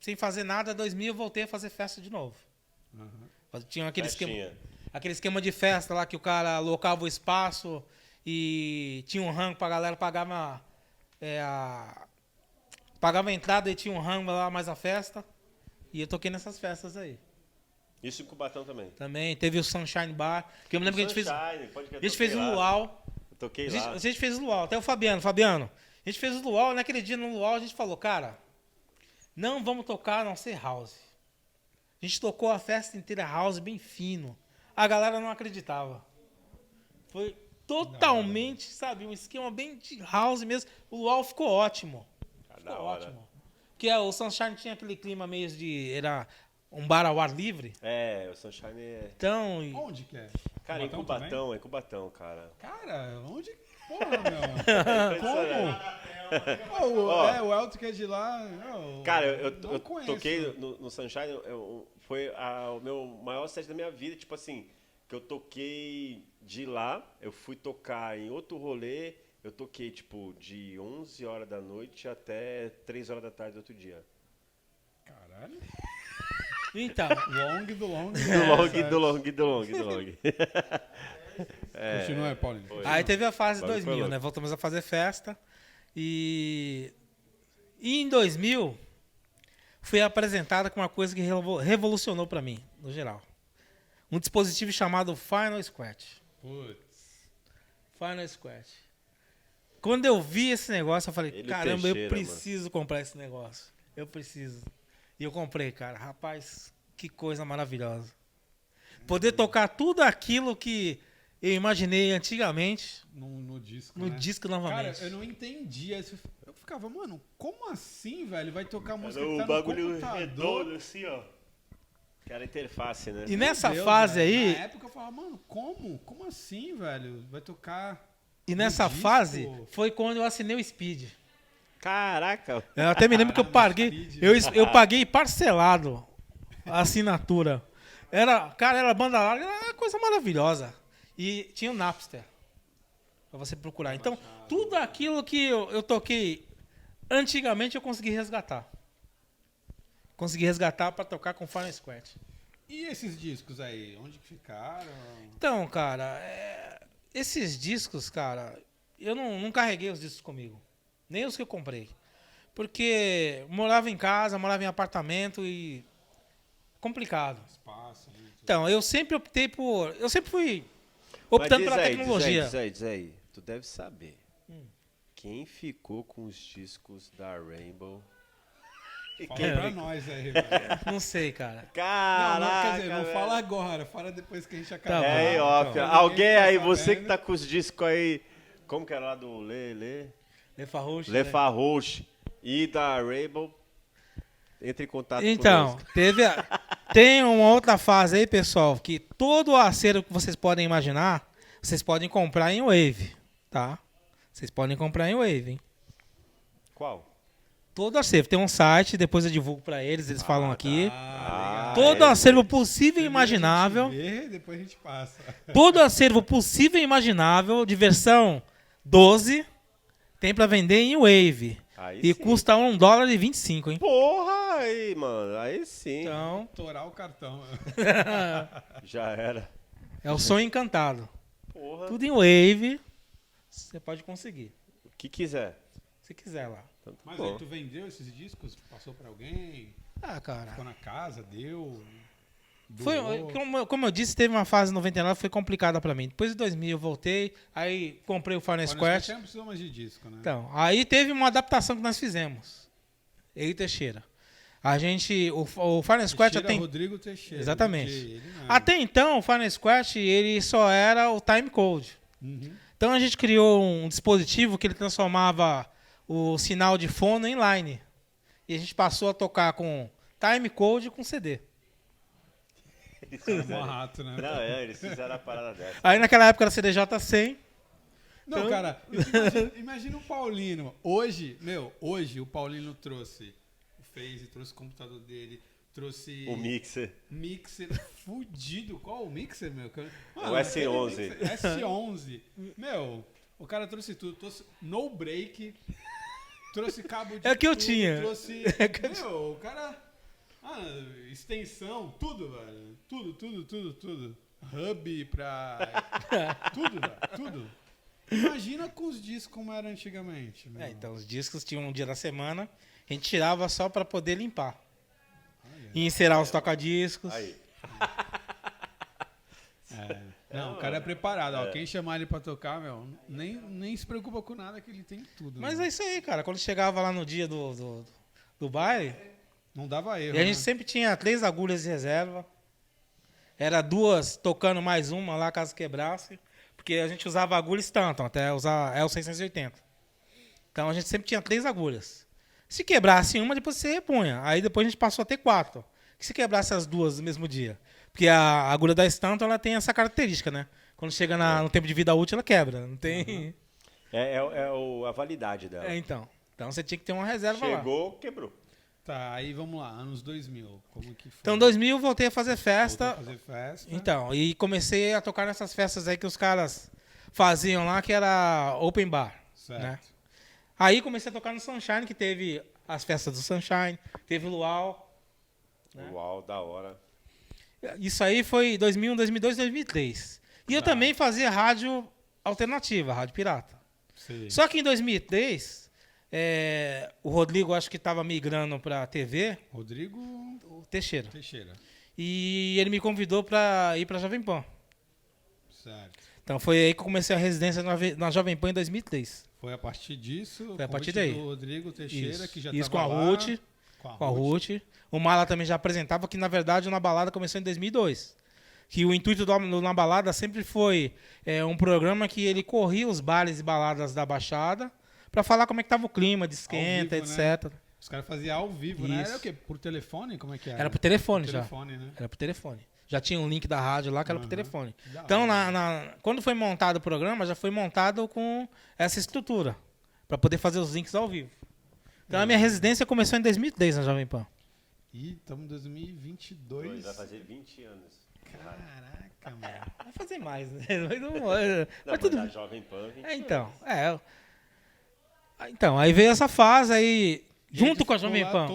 sem fazer nada. 2000 eu voltei a fazer festa de novo. Uhum. Tinha Festinha. aquele esquema de festa lá que o cara alocava o espaço e tinha um rango pra galera, pagava a entrada e tinha um rango lá mais a festa. E eu toquei nessas festas aí. Isso em Cubatão também. Também teve o Sunshine Bar, que eu me lembro que a gente fez o luau. Eu toquei A lá. gente fez o luau, até o Fabiano. A gente fez o luau, naquele dia no luau a gente falou, cara, não vamos tocar a não ser house. A gente tocou a festa inteira house bem fino. A galera não acreditava. Foi totalmente, sabe, um esquema bem de house mesmo. O luau ficou ótimo. Ficou Da hora. ótimo. Porque o Sunshine tinha aquele clima meio de... Era um bar ao ar livre. É, o Sunshine é... Então... Onde que é? Cara, em Cubatão Cubatão, cara. Cara, onde? Porra, meu. Como? O Elton que é de lá. Cara, eu não conheço. toquei no Sunshine, foi o meu maior set da minha vida, tipo assim, que eu toquei de lá, eu fui tocar em outro rolê, eu toquei, tipo, de 11 horas da noite até 3 horas da tarde do outro dia. Caralho. Então... Long do long. Do long. Continua aí, Paulinho. Aí teve a fase Bagulho foi 2000, louco. né? Voltamos a fazer festa. E em 2000, fui apresentada com uma coisa que revolucionou pra mim, no geral. Um dispositivo chamado Final Scratch. Putz. Final Scratch. Quando eu vi esse negócio, eu falei, Ele caramba, eu Teixeira, preciso comprar esse negócio. Eu preciso. E eu comprei, cara. Rapaz, que coisa maravilhosa. Poder tocar tudo aquilo que eu imaginei antigamente No disco, no né? disco Cara, novamente. eu não entendia. Eu ficava, mano, como assim, velho? Vai tocar música Era que tá o bagulho no computador? redondo assim, ó. Que era a interface, né? E nessa Deus, fase velho. aí, Na época eu falava, mano, como? Como assim, velho? Vai tocar... e nessa disco? fase foi quando eu assinei o Speed. Caraca! Eu até me lembro que eu paguei, eu paguei parcelado a assinatura. Era banda larga, era uma coisa maravilhosa. E tinha o Napster pra você procurar. Então, tudo aquilo que eu toquei antigamente eu consegui resgatar. consegui resgatar pra tocar com o Final Squat. E esses discos aí, onde que ficaram? Então, cara, esses discos, cara, eu não carreguei os discos comigo. Nem os que eu comprei. Porque morava em casa, morava em apartamento e... complicado. Espaço, né? Então, eu sempre optei por... Eu sempre fui Mas optando diz pela aí, tecnologia. Diz aí. Tu deve saber. Quem ficou com os discos da Rainbow? Fala pra nós aí, velho. Não sei, cara. Não, Caraca, quer dizer, não velho. fala agora, fala depois que a gente Tá acabar. bom. É aí, ó. Então, Alguém ninguém aí, tá você sabendo. que tá com os discos aí. Como que era lá do Lefarrouche. Le Farouche e da Rainbow? Entre em contato Então, conosco. tem uma outra fase aí, pessoal, que todo o acervo que vocês podem imaginar, vocês podem comprar em Wave, tá? Vocês podem comprar em Wave, hein? Qual? Todo acervo. Tem um site, depois eu divulgo pra eles, eles falam aqui. Ah, Todo é, acervo possível e primeiro a gente imaginável. vê, depois a gente passa. Todo acervo possível e imaginável de versão 12 tem pra vender em Wave. Aí E sim. custa $1,25, hein? Porra, aí, mano. Aí sim. Então, Torar o cartão. Já era. é o sonho encantado. Porra. Tudo em Wave, você pode conseguir. O que quiser. Se quiser lá. Então, tá Mas bom. aí, tu vendeu esses discos? Passou pra alguém? Ah, cara. Ficou na casa? Deu? Foi, Doou? como eu disse, teve uma fase em 99 foi complicada pra mim. Depois de 2000 eu voltei, aí comprei o Final Quando Squat. você não precisou mais de disco, né? Então, aí teve uma adaptação que nós fizemos. Eu e Teixeira. A gente, o Final Squat Teixeira, até, Rodrigo Teixeira. Exatamente. DJ, ele mesmo. até então o Final Squat ele só era o time code. Uhum. Então a gente criou um dispositivo que ele transformava o sinal de fono em line. E a gente passou a tocar com time code e com CD. Eles Mó fizeram... rato, né? Não, eles fizeram a parada dessa. Aí naquela época era CDJ 100. Não, Então- cara, imagina o Paulino. Hoje o Paulino trouxe o Phase, trouxe o computador dele, trouxe O mixer. mixer fudido. Qual o mixer, meu? O aquele S11. mixer, S11. Meu, o cara trouxe tudo. Trouxe no break, trouxe cabo de É o que eu tudo, tinha. Trouxe, É o que eu meu, o cara... extensão, tudo, velho. Tudo. Hub pra... tudo, velho. Tudo. Imagina com os discos como era antigamente. Meu. Então os discos tinham um dia da semana, a gente tirava só para poder limpar. Olha. E encerar os tocadiscos. Aí. Não, o cara é preparado. Ó, quem chamar ele pra tocar, meu, nem se preocupa com nada que ele tem tudo. Mas né? é isso aí, cara. Quando chegava lá no dia do baile, Não dava erro. e a gente né? sempre tinha 3 agulhas de reserva. Era 2 tocando mais uma lá caso quebrasse. Porque a gente usava agulha Stanton, até usar L680. Então a gente sempre tinha 3 agulhas. Se quebrasse uma, depois você repunha. Aí depois a gente passou a ter 4. Que se quebrasse as duas no mesmo dia? Porque a agulha da Stanton ela tem essa característica, né? Quando chega no tempo de vida útil, ela quebra. Não tem. A validade dela. Então você tinha que ter uma reserva lá. Chegou, quebrou. Tá, aí vamos lá, anos 2000. Como que foi? Então, em 2000, eu voltei a fazer Voltou festa. a fazer festa. Então, e comecei a tocar nessas festas aí que os caras faziam lá, que era open bar. Certo. Né? Aí comecei a tocar no Sunshine, que teve as festas do Sunshine, teve o Luau. Né? Uau, da hora. Isso aí foi 2001, 2002, 2003. E eu Tá. também fazia rádio alternativa, rádio pirata. Sei. Só que em 2003, o Rodrigo acho que estava migrando para TV, Rodrigo o Teixeira. Teixeira. E ele me convidou para ir para Jovem Pan. Certo. Então foi aí que eu comecei a residência na Jovem Pan em 2003. Foi a partir disso. Foi a partir convite daí. do Rodrigo Teixeira, Isso, que já isso com a tava lá. Ruth. Com a Ruth. O Mala também já apresentava, que na verdade o Na Balada começou em 2002. Que o intuito do Na Balada sempre foi um programa que ele corria os bares e baladas da Baixada para falar como é que tava o clima, de esquenta, Ao vivo, né? etc. Os caras faziam ao vivo, né? Isso. Era o quê? Por telefone? Como é que era? Era por telefone já. telefone, né? Era por telefone. Já tinha um link da rádio lá que era por Aham. telefone. Da Então, hora. quando foi montado o programa, já foi montado com essa estrutura para poder fazer os links ao vivo. Então, a minha residência começou em 2003 na Jovem Pan. Ih, estamos em 2022. Vai fazer 20 anos. Caraca, mano. Vai fazer mais, né? Mas, não, Não, mas tudo da Jovem Pan, 20 Então, Então, aí veio essa fase, aí junto com a ficou Jovem lá Pan.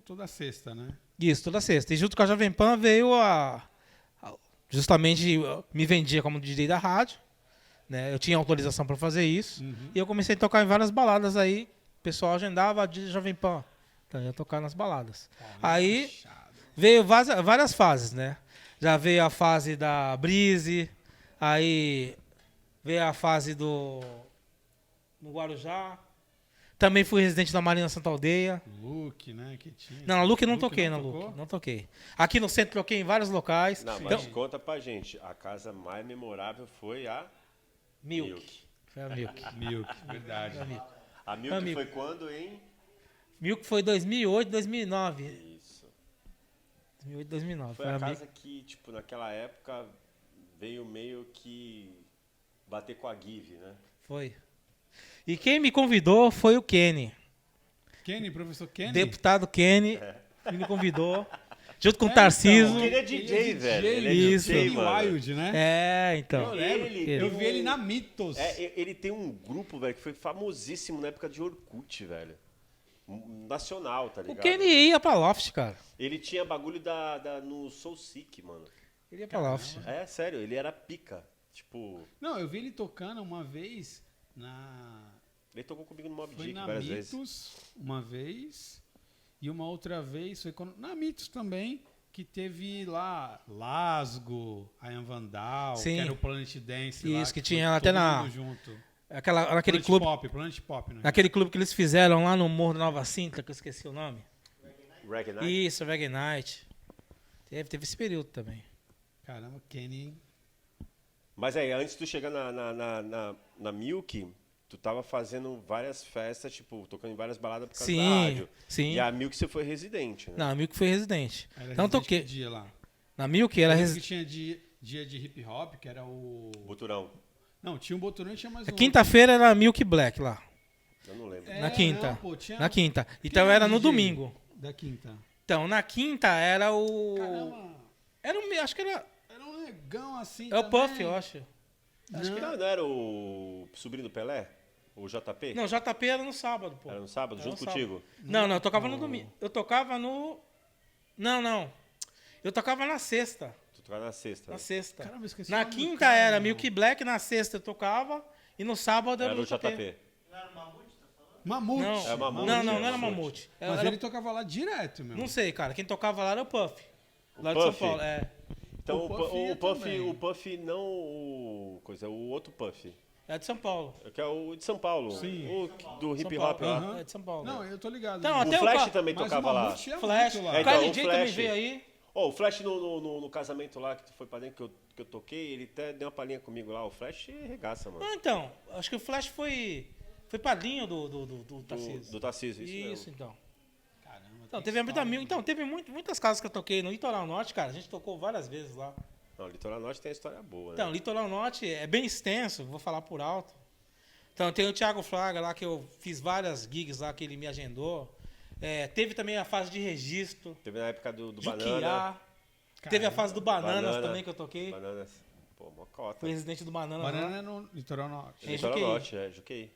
Toda sexta, né? Isso, toda sexta. E junto com a Jovem Pan veio justamente me vendia como DJ da rádio, né? Eu tinha autorização para fazer isso. E eu comecei a tocar em várias baladas aí. O pessoal agendava de Jovem Pan. Então eu ia tocar nas baladas. Aí veio várias fases, né? Já veio a fase da Brise, aí veio a fase no Guarujá. Também fui residente da Marina Santa Aldeia. Luke, né? Que tinha. Não, na Luke eu não toquei, tocou? não toquei. Aqui no centro toquei em vários locais. Não, mas conta pra gente, a casa mais memorável foi a Milk. Foi a Milk. Milk, verdade. A Milk foi quando, hein? Milk foi 2008, 2009. Isso. 2008, 2009. Foi a casa que, tipo, naquela época veio meio que bater com a Give, né? Foi. E quem me convidou foi o Kenny. Kenny, professor Kenny? Deputado Kenny. Que me convidou. Junto com o Então, Tarcísio. Ele é DJ, velho. Ele é Isso. DJ, Kenny mano. Wild, né? É, então. Eu vi ele na Mitos. Ele tem um grupo, velho, que foi famosíssimo na época de Orkut, velho. Nacional, tá O ligado? Kenny ia pra Loft, cara. Ele tinha bagulho no Soul Sick, mano. Ele ia pra Loft. É, sério, ele era pica. Tipo, Não, eu vi ele tocando uma vez na... ele tocou comigo no Mob Foi Dick na várias Mitos vezes. uma vez. E uma outra vez foi quando... Na Mitos também, que teve lá Lasgo, Ian Vandal, Sim. que era o Planet Dance Isso, lá. que foi tinha até todo na- mundo junto. Naquele clube. Planet Pop, né? Naquele clube que eles fizeram lá no Morro da Nova Sintra, que eu esqueci o nome. Reggae Night? Isso, Reggae Night. Teve esse período também. Caramba, Kenny... Mas aí, antes de tu chegar na Milk, tu tava fazendo várias festas, tipo, tocando em várias baladas por causa da Sim, rádio. sim. E a Milk você foi residente, né? Não, a Milk foi residente. Era Então residente toquei. que dia lá? Na Milk era Eu lembro residente. que tinha dia de hip hop, que era o... Boturão. Não, tinha um Boturão e tinha mais um. Quinta-feira era Milk Black lá. Eu não lembro. É, Na quinta. não, pô, tinha- Na quinta. Quem Então era era o no DJ domingo. Da quinta. Então, na quinta era o. Caramba, Era o. Acho que era. era um negão assim. É o também. Puff, eu acho. Acho que não era o sobrinho do Pelé? O JP? Não, JP era no sábado, pô. Era no sábado, Era junto no contigo? Não, eu tocava no domingo. Eu tocava no. Não. Eu tocava na sexta. Tu tocava na sexta. Na né? sexta. Caramba, eu esqueci o Na nome do quinta cara, era meu. Milk Black, na sexta eu tocava. E no sábado Era era o o JP. JP. Mamute. Não, É Mamute, não, é não era Mamute. Mamute. Mas Era- ele tocava lá direto, meu. Não sei, cara. Quem tocava lá era o Puff. Lá de Puff? São Paulo. É. Então O o Puff ia Puff, também. o Puff não o coisa, o outro Puff, É de São Paulo. que é o de São Paulo, Sim. o do São hip Paulo. hop lá. Aham. É de São Paulo. Não, eu tô ligado. Então, O até Flash ca- também Mas tocava o lá. Mamute ia Flash. muito lá. É, então, Kylie o J também Flash. veio aí. Ó, o Flash no casamento lá que tu foi pra dentro que eu toquei, ele até deu uma palhinha comigo lá. O Flash regaça, mano. Ah, então. Acho que o Flash foi padrinho do Tarcísio. Do Tarcísio, isso Isso, mesmo. então. Caramba, Então, tem teve muita história, mil. Então, teve muitas casas que eu toquei no Litoral Norte, cara. A gente tocou várias vezes lá. Não, o Litoral Norte tem história boa, né? Então, Litoral Norte é bem extenso, vou falar por alto. Então, tem o Thiago Fraga lá, que eu fiz várias gigs lá que ele me agendou. É, teve também a fase de registro, Teve na época do Banana. Juquiá. Teve a fase do Bananas Banana. também que eu toquei. Bananas. Pô, mó cota. Fui residente do Bananas lá. Banana é no Litoral Norte. É, Litoral Juqueí. Norte, Juqueí.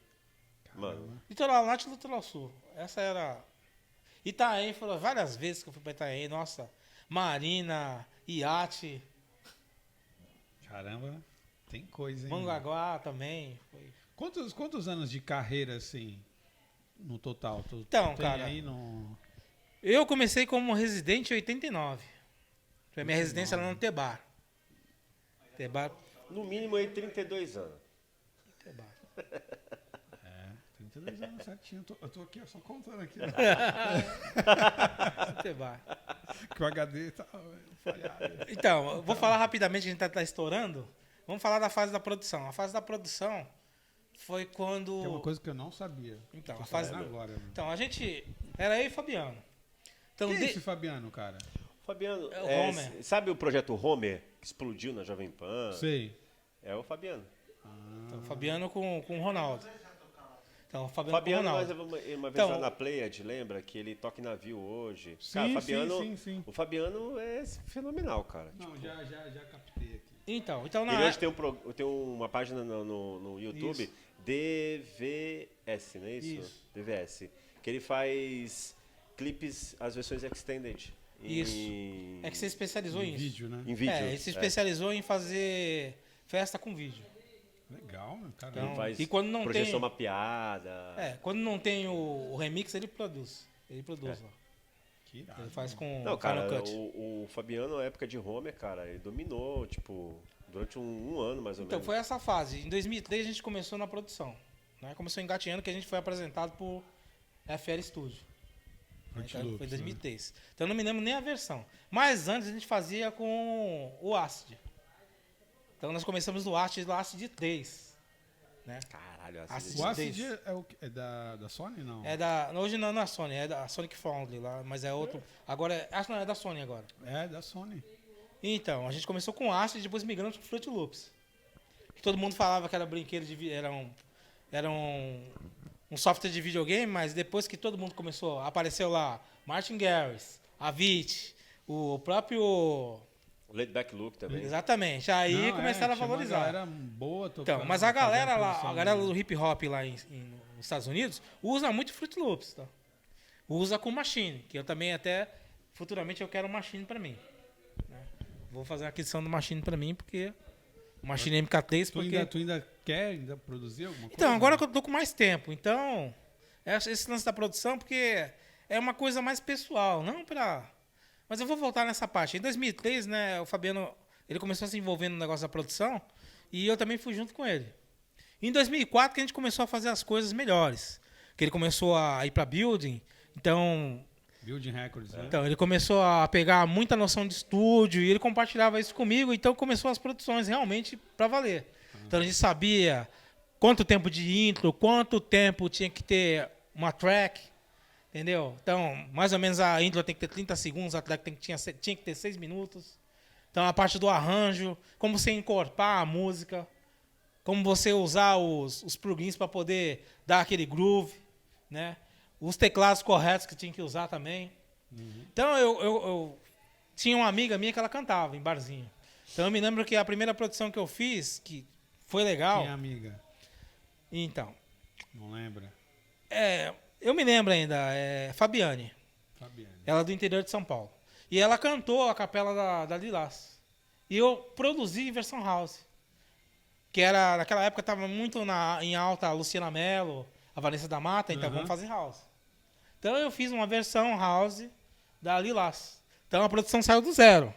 Mano, Litoral Norte e Litoral Sul. Essa era... Itaém, foram várias vezes que eu fui pra Itaém. Nossa, Marina, Iate, Caramba, tem coisa, hein? Mangaguá também. Foi. Quantos anos de carreira, assim, no total? Tu Então, tem cara, aí no... eu comecei como residente em 89. A minha residência era no Tebar. Tebar. no mínimo aí 32 anos. Tebar. 32 anos certinho. Eu tô aqui, ó, só contando aqui. ó, Tebar. que o HD tá falhado. Então, eu vou falar rapidamente, a gente tá estourando. Vamos falar da fase da produção. A fase da produção foi quando... Que é uma coisa que eu não sabia. Então, Tô a fase... sabendo agora. Mano. Então, a gente... Era eu e Fabiano. Então, Quem é de- esse Fabiano, cara? Fabiano, É o Homer. sabe o projeto Homer, que explodiu na Jovem Pan? Sei. É o Fabiano. Então, Fabiano com o Ronaldo. Então, Fabiano, Fabiano, com o nós Ronaldo. uma vez Então, lá na Pleiad, lembra? Que ele toca em navio hoje. Sim, Cara, o Fabiano, sim. o Fabiano é fenomenal, cara. Não, já captei aqui. Então na Ele hoje época... tem uma página no YouTube, Isso. DVS, não é isso? Isso. DVS. Que ele faz clipes, as versões extended. Isso. É que você especializou Em nisso. vídeo, né? Em vídeo. Ele se especializou em fazer festa com vídeo. Legal, meu cara. Então, Ele faz e quando não projeção tem- mapeada. Quando não tem o remix, ele produz. Ele produz lá. Que irado, Ele faz mano. com Não, cara, Final Cut. o Fabiano, na época de Homer, cara, ele dominou, tipo, durante um ano, mais ou Então, menos. foi essa fase. Em 2003, a gente começou na produção. Né? Começou engateando, que a gente foi apresentado por FL Studio. Fruit Então, Loops, foi né? 2003. Então, eu não me lembro nem a versão. Mas antes, a gente fazia com o Acid. Então, nós começamos no Acid 3. Né? Caralho, Acid. O Acid Days. é, é da Sony, não? Hoje não é da Sony, é da Sonic Foundry lá, mas é outro. Agora, acho que não é da Sony agora. É, da Sony. Então, a gente começou com Acid e depois migramos para Fruit Loops. Que todo mundo falava que era brinquedo era um software de videogame, mas depois que todo mundo começou, apareceu lá Martin Garrix, Avicii, o próprio... Laid Back Look também. Exatamente, aí Não, começaram a tinha uma valorizar. galera boa tocando, Então, mas a galera fazendo lá, produção a galera de- do hip hop lá nos Estados Unidos usa muito Fruit Loops, tá? Usa com Machine, que eu também até futuramente eu quero um Machine pra mim. Né? Vou fazer a aquisição do Machine pra mim porque o Machine MK3 porque Tu ainda quer produzir alguma coisa? então agora que eu tô com mais tempo, então esse lance da produção porque é uma coisa mais pessoal, não pra. Mas eu vou voltar nessa parte. Em 2003, né, o Fabiano ele começou a se envolver no negócio da produção e eu também fui junto com ele. Em 2004 que a gente começou a fazer as coisas melhores, que ele começou a ir para building, então Building Records, né? ele começou a pegar muita noção de estúdio e ele compartilhava isso comigo, então começou as produções realmente para valer. Então a gente sabia quanto tempo de intro, quanto tempo tinha que ter uma track, entendeu? Então, mais ou menos a intro tem que ter 30 segundos, a track tinha que ter 6 minutos. Então a parte do arranjo, como você encorpar a música, como você usar os plugins para poder dar aquele groove, né? Os teclados corretos que tinha que usar também. Então eu tinha uma amiga minha que ela cantava em barzinho. Então eu me lembro que a primeira produção que eu fiz, que foi legal. Quem é amiga? Então, Não lembra? eu me lembro ainda, Fabiane. Fabiane. Ela é do interior de São Paulo. E ela cantou a capela da Lilás. E eu produzi em versão house. Que era, naquela época estava muito em alta a Luciana Mello, a Vanessa da Mata, então vamos fazer house. Então eu fiz uma versão house da Lilás. Então a produção saiu do zero.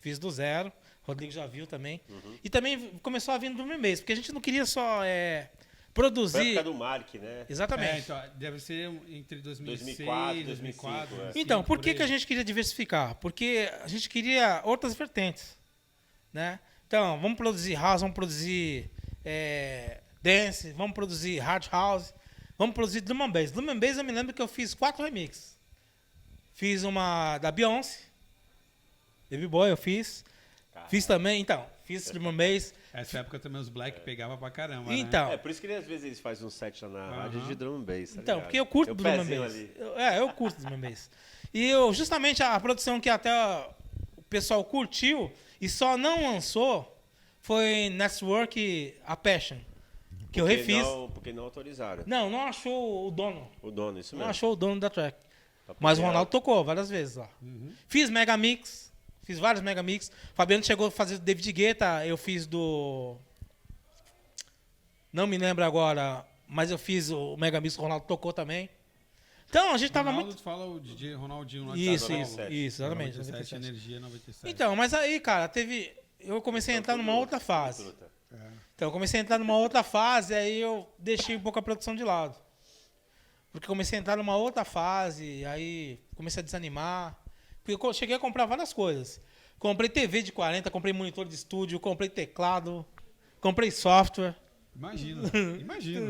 Fiz do zero. Rodrigo já viu também. E também começou a vir do Drum and Bass, porque a gente não queria só Foi a produzir. época do Mark, né? Exatamente. Então, deve ser entre 2006 2004, 2004. 2005, Então, por que a gente queria diversificar? Porque a gente queria outras vertentes, né? Então, vamos produzir house, vamos produzir dance, vamos produzir hard house, vamos produzir drum and bass. Drum and bass eu me lembro que eu fiz 4 remixes. Fiz uma da Beyoncé, Baby Boy eu fiz. Caralho. Fiz também, então, fiz drum and bass. Essa época também os Black pegavam pra caramba, Então, É, por isso que às vezes eles fazem um set lá na rádio de drum and bass, tá Então, ligado? porque eu curto Tem um drum and pezinho bass. ali. Eu curto drum and bass. E justamente a produção que até o pessoal curtiu e só não lançou foi Network A Passion, que eu refiz. Porque não autorizaram. Não achou o dono. O dono, isso Não mesmo. achou o dono da track. Pra Mas o poder- Ronaldo tocou várias vezes lá. Fiz Megamix, fiz vários Megamix. Fabiano chegou a fazer do David Guetta, eu fiz do... Não me lembro agora, mas eu fiz o Megamix, o Ronaldo tocou também. Então, a gente tava Ronaldo, muito... tu fala o DJ Ronaldinho lá Isso, de isso, 97. exatamente. 97, 97. Energia 97. Então, mas aí, cara, eu comecei a entrar numa outra fase. Truta. Então, eu comecei a entrar numa outra fase, aí eu deixei um pouco a produção de lado. Porque comecei a entrar numa outra fase, aí comecei a desanimar. Porque eu cheguei a comprar várias coisas. Comprei TV de 40, comprei monitor de estúdio, comprei teclado, comprei software. Imagina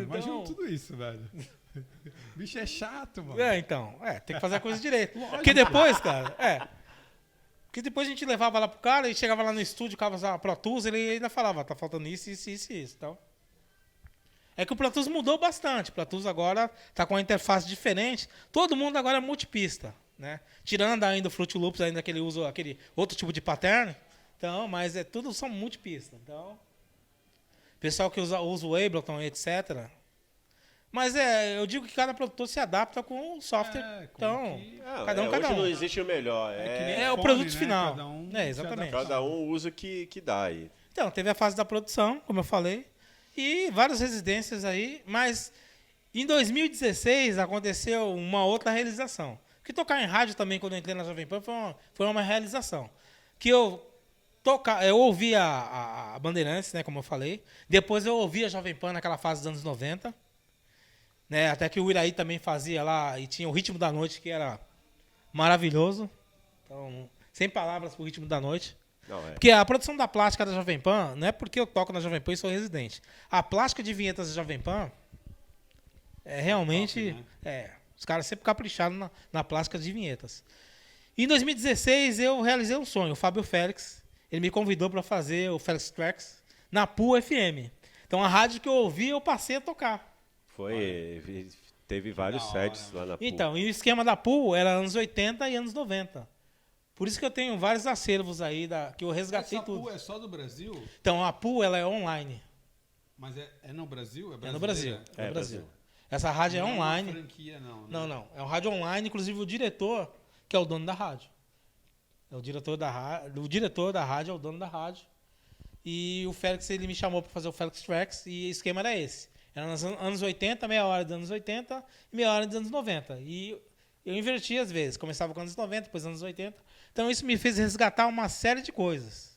Então- tudo isso, velho. Bicho é chato, mano. Então, tem que fazer a coisa direito. Porque depois, cara, Porque depois a gente levava lá pro cara e chegava lá no estúdio, o cara usava Pro Tools, ele ainda falava, tá faltando isso, isso, isso, isso. Então, é que o Pro Tools mudou bastante. O Pro Tools agora tá com uma interface diferente. Todo mundo agora é multipista, né? Tirando ainda o Fruit Loops, ainda que ele usa aquele outro tipo de pattern. Então, mas tudo são multipista. Então, pessoal que usa o Ableton, etc. Mas eu digo que cada produtor se adapta com o software. Então, cada um. Hoje não existe o melhor. que nem É o fone, produto né? final. Cada um Exatamente. se adapta. Cada um usa o que dá aí. Então, teve a fase da produção, como eu falei, e várias residências aí, mas em 2016 aconteceu uma outra realização. Que tocar em rádio também, quando eu entrei na Jovem Pan, foi uma realização. Que eu ouvi a Bandeirantes, né, como eu falei. Depois eu ouvi a Jovem Pan naquela fase dos anos 90. Né, até que o Iraí também fazia lá, e tinha o Ritmo da Noite, que era maravilhoso. Então, sem palavras pro Ritmo da Noite. Não, Porque a produção da plástica da Jovem Pan, não é porque eu toco na Jovem Pan e sou residente. A plástica de vinhetas da Jovem Pan é realmente... Top, né? Os caras sempre capricharam na plástica de vinhetas. Em 2016, eu realizei um sonho. O Fábio Félix, ele me convidou para fazer o Félix Tracks na PUL FM. Então, a rádio que eu ouvi, eu passei a tocar. Teve vários sets lá na PUL. Então, e o esquema da PUL era anos 80 e anos 90. Por isso que eu tenho vários acervos aí que eu resgatei Essa tudo. PUL é só do Brasil? Então, a PUL ela é online. Mas é no Brasil? É no Brasil. É, Brasil. Essa rádio Não é online. uma franquia, não. Né? Não. É uma rádio online, inclusive o diretor, que é o dono da rádio. O diretor da rádio é o dono da rádio. E o Félix, ele me chamou para fazer o Félix Tracks e o esquema era esse. Era nos anos 80, meia hora dos anos 80 e meia hora dos anos 90. E eu invertia às vezes. Começava com anos 90, depois anos 80. Então isso me fez resgatar uma série de coisas.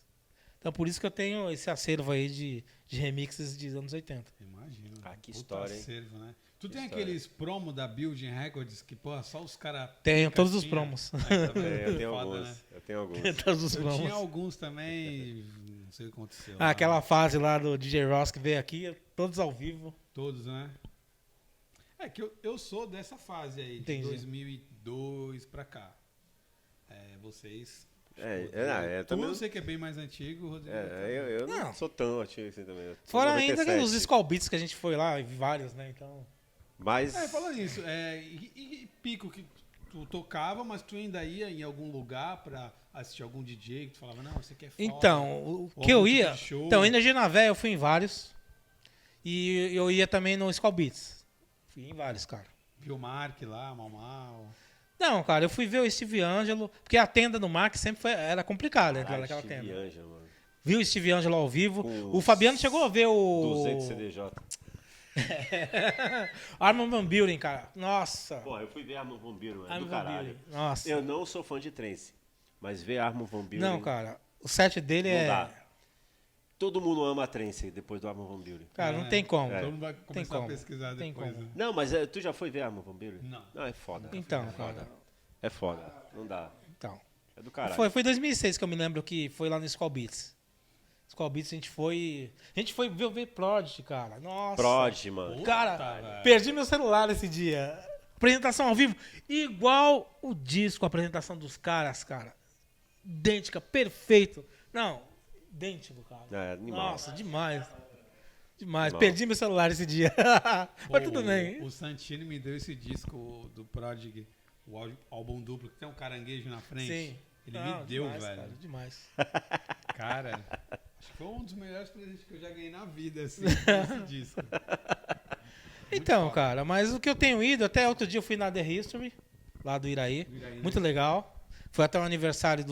Então por isso que eu tenho esse acervo aí de remixes de anos 80. Imagina. Que Puta história, hein? acervo, né? Tu tem história. aqueles promo da Building Records que, porra, só os caras... Tenho todos os promos. Eu tenho Foda, alguns. né? Eu tenho alguns. Todos os Eu promos. tinha alguns também, não sei o que aconteceu. Aquela fase lá do DJ Ross que veio aqui, todos ao vivo. Todos, né? É que eu sou dessa fase aí, Entendi. de 2002 pra cá. Vocês... Eu Tu também eu não- sei que é bem mais antigo, Rodrigo. eu não Não. sou tão antigo assim também. Eu sou Fora 97. ainda os Skull Beats que a gente foi lá, vários, né? Então. Mas Falando nisso, e pico que tu tocava, mas tu ainda ia em algum lugar pra assistir algum DJ que tu falava, não, você quer foda. Então, o Ou que eu algum tipo ia. de show. Então, ainda na Véia eu fui em vários. E eu ia também no Skull Beats. Fui em vários, cara. Viu o Mark lá, Mal. Não, cara, eu fui ver o Steve Angelo, porque a tenda do Mark sempre era complicada entrar naquela Steve tenda. Angelo, mano. Viu o Steve Angelo ao vivo. Com O Fabiano chegou a ver o. 200 CDJ. Armand Van Buren, cara. Nossa. Porra, eu fui ver Armin Van Buren, mano. Armin Do Van caralho. Buren. Nossa. Eu não sou fã de trance, mas ver Armin Van Buren... Não, cara. O set dele Não é. dá. Todo mundo ama a trance depois do Armin Van Buren. Cara, não tem como. Todo mundo vai começar a como. pesquisar Tem depois. como. Né? Não, mas tu já foi ver Armin Van Buren? Não. Não, é foda. Então, é foda. cara. É foda. Não dá. Então. É do caralho. Foi 2006 que eu me lembro que foi lá no Skull Beats. Skull Beats a gente foi ver Prodigy, cara. Nossa. Prodigy, mano. Cara, velho. perdi meu celular esse dia. Apresentação ao vivo, igual o disco, a apresentação dos caras, cara. Idêntica, perfeito. Não, idêntico, cara. É, animal. Nossa, demais. Demais. Animal. Perdi meu celular esse dia. Mas tudo bem. O Santini me deu esse disco do Prodigy, o álbum duplo, que tem um caranguejo na frente. Sim. Ele Não, me deu, demais, velho. Cara, demais. Cara, acho que foi um dos melhores presentes que eu já ganhei na vida, assim, esse disco. Então, foda. cara, mas o que eu tenho ido, até outro dia eu fui na The History, lá do Iraí. Do Iraí, né? Muito legal. Foi até o aniversário de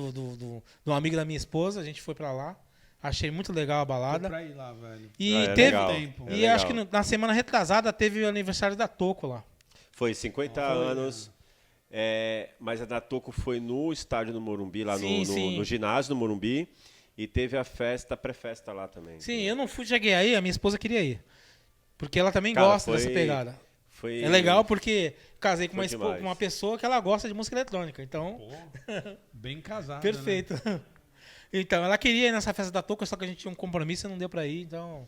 um amigo da minha esposa, a gente foi pra lá. Achei muito legal a Tô balada. pra ir lá, velho. E É teve. legal. tempo. É E legal. acho que na semana retrasada teve o aniversário da Toco lá. Foi 50 anos. Mas a da Toco foi no estádio do Morumbi, lá Sim, no sim. ginásio do Morumbi. E teve a festa, a pré-festa lá também. Sim, eu não fui, cheguei aí, a minha esposa queria ir. Porque ela também Cara, gosta foi- dessa pegada. Foi É legal porque casei com Foi uma, demais. uma pessoa que ela gosta de música eletrônica. Então, Pô, bem casado, perfeito. Então, ela queria ir nessa festa da Toco, só que a gente tinha um compromisso e não deu pra ir, então...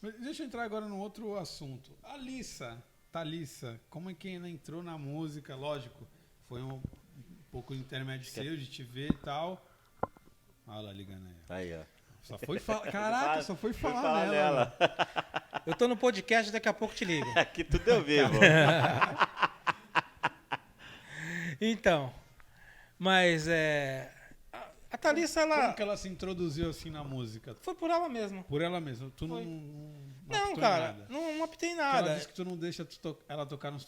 Né? Mas deixa eu entrar agora num outro assunto. A Thalissa, como é que ela entrou na música? Lógico, foi um pouco intermédio seu de te ver e tal. Olha lá, ligando aí. Aí, ó. Só foi falar. Caraca, só foi Fui falar nela. Eu tô no podcast, daqui a pouco te ligo. Aqui tudo eu vivo. Então, mas A Thalissa, Como ela... que ela se introduziu assim na música? Foi por ela mesma. Por ela mesma. Tu Foi. não Não, optou em cara, nada? não optei em Porque nada. ela disse que tu não deixa ela tocar nos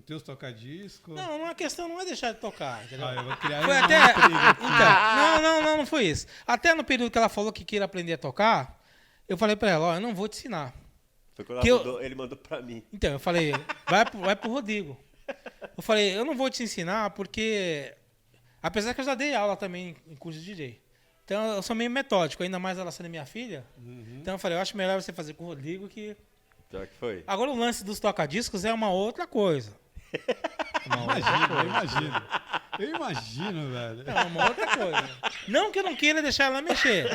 teus tocadiscos. Não, a questão não é deixar de tocar, entendeu? Ah, eu vou criar Foi uma até... intriga aqui. Então, não foi isso. Até no período que ela falou que queria aprender a tocar, eu falei pra ela, ó, eu não vou te ensinar. Foi quando Que ele mandou pra mim. Então, eu falei, vai pro Rodrigo. Eu falei, eu não vou te ensinar porque... Apesar que eu já dei aula também em curso de DJ. Então, eu sou meio metódico, ainda mais ela sendo minha filha. Então, eu falei, eu acho melhor você fazer com o Rodrigo que... Pior que foi. Agora, o lance dos toca-discos é uma outra coisa. Eu imagino, velho. É uma outra coisa. Não que eu não queira deixar ela mexer.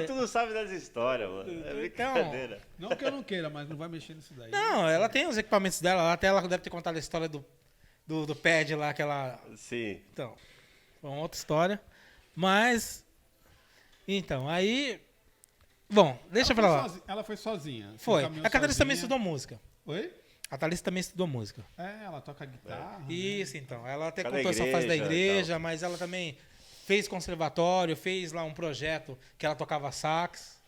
Tu não sabe das histórias, mano. É brincadeira. Não que eu não queira, mas não vai mexer nisso daí. Não, ela tem os equipamentos dela. Até ela deve ter contado a história do pad lá, que ela... Sim. Então, foi uma outra história. Mas... Então, aí... Bom, deixa pra lá. Ela foi sozinha. Foi. Caminhou A Thalissa também sozinha. estudou música. Oi? A Thalissa também estudou música. É, ela toca guitarra. Isso, então. Ela até Cada contou essa fase da igreja e igreja, mas ela também fez conservatório, fez lá um projeto que ela tocava sax.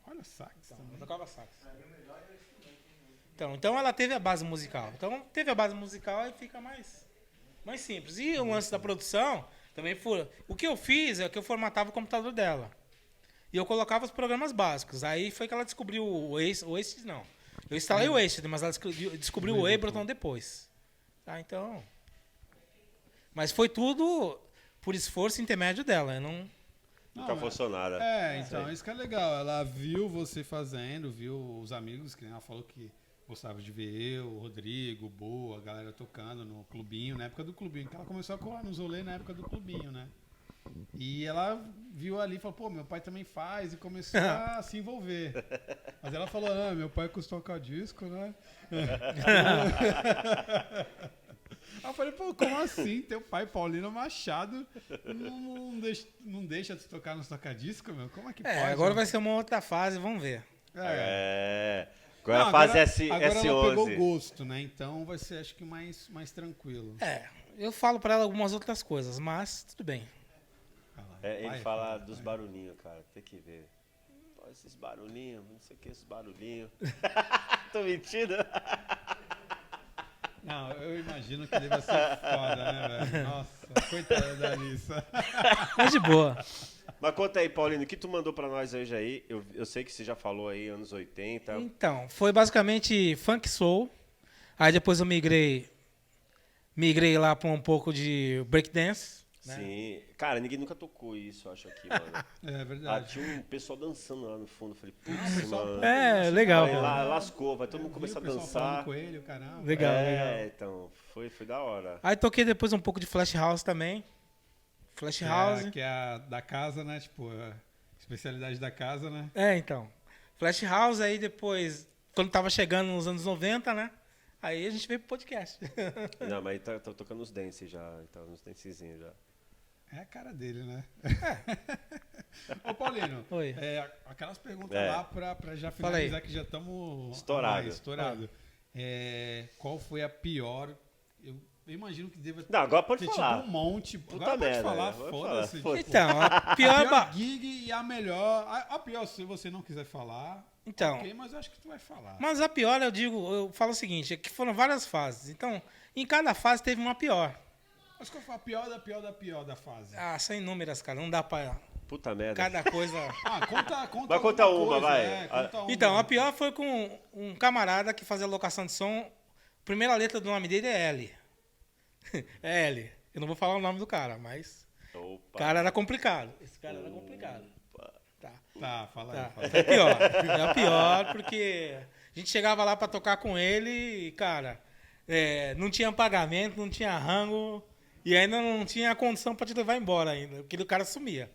Olha, sax também. Ela tocava sax. Então ela teve a base musical. Então, teve a base musical e fica mais simples. E o lance da produção também foi... O que eu fiz é que eu formatava o computador dela. E eu colocava os programas básicos. Aí foi que ela descobriu o Ace não. Eu instalei o Ace, mas ela descobriu o Ableton depois. Tá, então... Mas foi tudo por esforço intermédio dela. Eu não... Nunca funcionou nada. Então, isso que é legal. Ela viu você fazendo, viu os amigos, que ela falou que gostava de ver eu, o Rodrigo, o Boa, a galera tocando no clubinho, na época do clubinho. Que ela começou a colar nos rolês na época do clubinho, né? E ela viu ali e falou, pô, meu pai também faz, e começou a se envolver. Mas ela falou, meu pai costuma tocar disco, né? Aí eu falei, pô, como assim? Teu pai, Paulino Machado, não deixa de tocar nos tocadiscos, meu? Como é que pode? Agora vai ser uma outra fase, vamos ver. Agora a fase S11. Agora ela pegou gosto, né? Então vai ser, acho que, mais tranquilo. Eu falo pra ela algumas outras coisas, mas tudo bem. Ele fala dos barulhinhos, cara. Tem que ver. Ó, esses barulhinhos, não sei o que, esses barulhinhos. Tô mentindo? Não, eu imagino que deve ser foda, né, velho? Nossa, coitada da Alissa. Mas de boa. Mas conta aí, Paulino, o que tu mandou pra nós hoje aí? Eu sei que você já falou aí, anos 80. Então, foi basicamente funk soul. Aí depois eu migrei lá pra um pouco de breakdance. Né? Sim. Cara, ninguém nunca tocou isso, eu acho, aqui, mano. É verdade. Tinha um pessoal dançando lá no fundo. Eu falei, putz, mano. Legal. Aí lascou, vai todo mundo começar a dançar. Coelho, caramba. Legal. Então, foi da hora. Aí toquei depois um pouco de Flash House também. Flash House. Que é a da casa, né? Tipo, a especialidade da casa, né? Então. Flash House, aí depois, quando tava chegando nos anos 90, né? Aí a gente veio pro podcast. Não, mas tá tocando os dance já, tá nos dancezinhos já. É a cara dele, né? Ô, Paulino, Oi. aquelas perguntas lá pra já finalizar, que já estamos estourado. Qual foi a pior? Eu imagino que deva Não, agora pode ter falar. tido um monte. Puta Agora merda, pode falar, pode foda-se. falar, Tipo, Então, a a pior... pior gig e a melhor. A pior, se você não quiser falar. Então, Ok, mas eu acho que tu vai falar. mas a pior, eu falo o seguinte, é que foram várias fases. Então, em cada fase teve uma pior. Mas qual foi a pior da pior da pior da fase? São inúmeras, cara. Não dá pra... Puta merda. Cada coisa... Conta Vai contar alguma uma, coisa, vai. Conta uma. Então, a pior foi com um camarada que fazia locação de som. A primeira letra do nome dele é L. É L. Eu não vou falar o nome do cara, mas... O cara era complicado. Esse cara era complicado. Tá, fala aí. Fala. É pior. É pior porque a gente chegava lá pra tocar com ele e, cara, não tinha pagamento, não tinha rango e ainda não tinha condição pra te levar embora ainda, porque o cara sumia.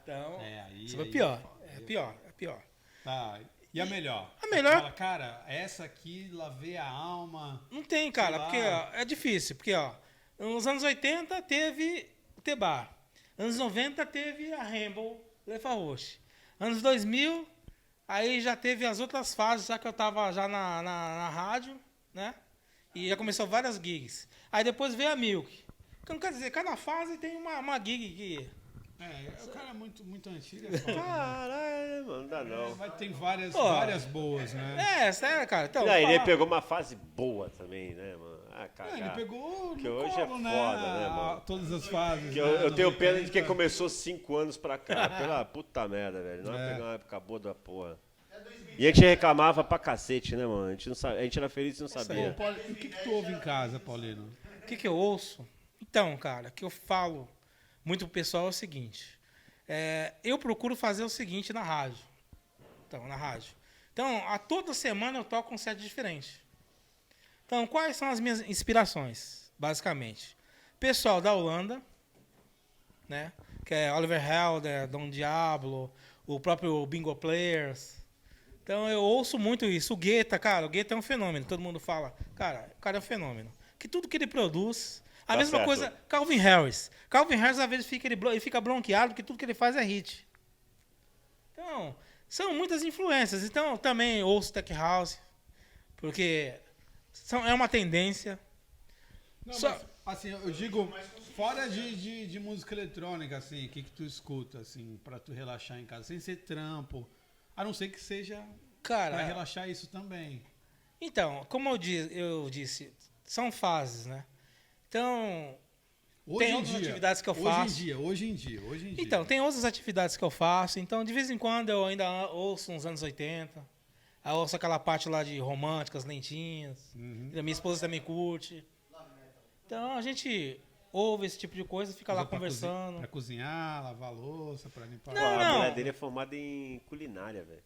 Então, isso foi pior. É pior. Tá. E a melhor? A melhor... Fala, cara, essa aqui, lavei a alma. Não tem, cara, porque é difícil. Porque, nos anos 80 teve o T-Bar. Anos 90 teve a Rainbow Lefa Roche. Anos 2000, aí já teve as outras fases, já que eu tava já na rádio, né? E já começou várias gigs. Aí depois veio a Milk. Não quer dizer, cada fase tem uma gig que... O cara é muito antigo. É foda, né? Caralho, mano, não dá não. Mas tem várias boas, né? Sério, cara. Então, Não, ele falar. pegou uma fase boa também, né, mano? Ah, Ele cagar. pegou Que no hoje colo, é né? foda, né, mano? Todas as fases. Que né? eu tenho pena de 90. quem começou 5 anos pra cá. Pela puta merda, velho. Não é pegar uma época boa da porra. E a gente reclamava pra cacete, né, mano? A gente era feliz e não sabia. Pô, Paulo, o que tu ouve em casa, Paulino? O que eu ouço? Então, cara, o que eu falo muito pro pessoal é o seguinte. Eu procuro fazer o seguinte na rádio. Então, a toda semana eu toco um set diferente. Então, quais são as minhas inspirações, basicamente? Pessoal da Holanda, né? Que é Oliver Helder, Don Diablo, o próprio Bingo Players. Então, eu ouço muito isso. O Guetta, cara, o Guetta é um fenômeno. Todo mundo fala, cara, o cara é um fenômeno. Que tudo que ele produz... A mesma certo. coisa, Calvin Harris. Calvin Harris, às vezes, ele fica bronqueado porque tudo que ele faz é hit. Então, são muitas influências. Então, eu também ouço Tech House, porque é uma tendência. Não, mas, assim, eu digo, fora de música eletrônica, assim, o que tu escuta, assim, pra tu relaxar em casa, sem ser trampo, a não ser que seja Cara, pra relaxar isso também. então, como eu disse, são fases, né? Então, Hoje tem em outras dia, atividades que eu faço. Hoje em dia. Então, tem outras atividades que eu faço. Então, de vez em quando, eu ainda ouço uns anos 80. Eu ouço aquela parte lá de românticas, lentinhas. A minha esposa também curte. Então, a gente ouve esse tipo de coisa, fica lá Usa pra conversando. Pra cozinhar, lavar louça, pra limpar. Não, A não. mulher dele é formada em culinária, velho.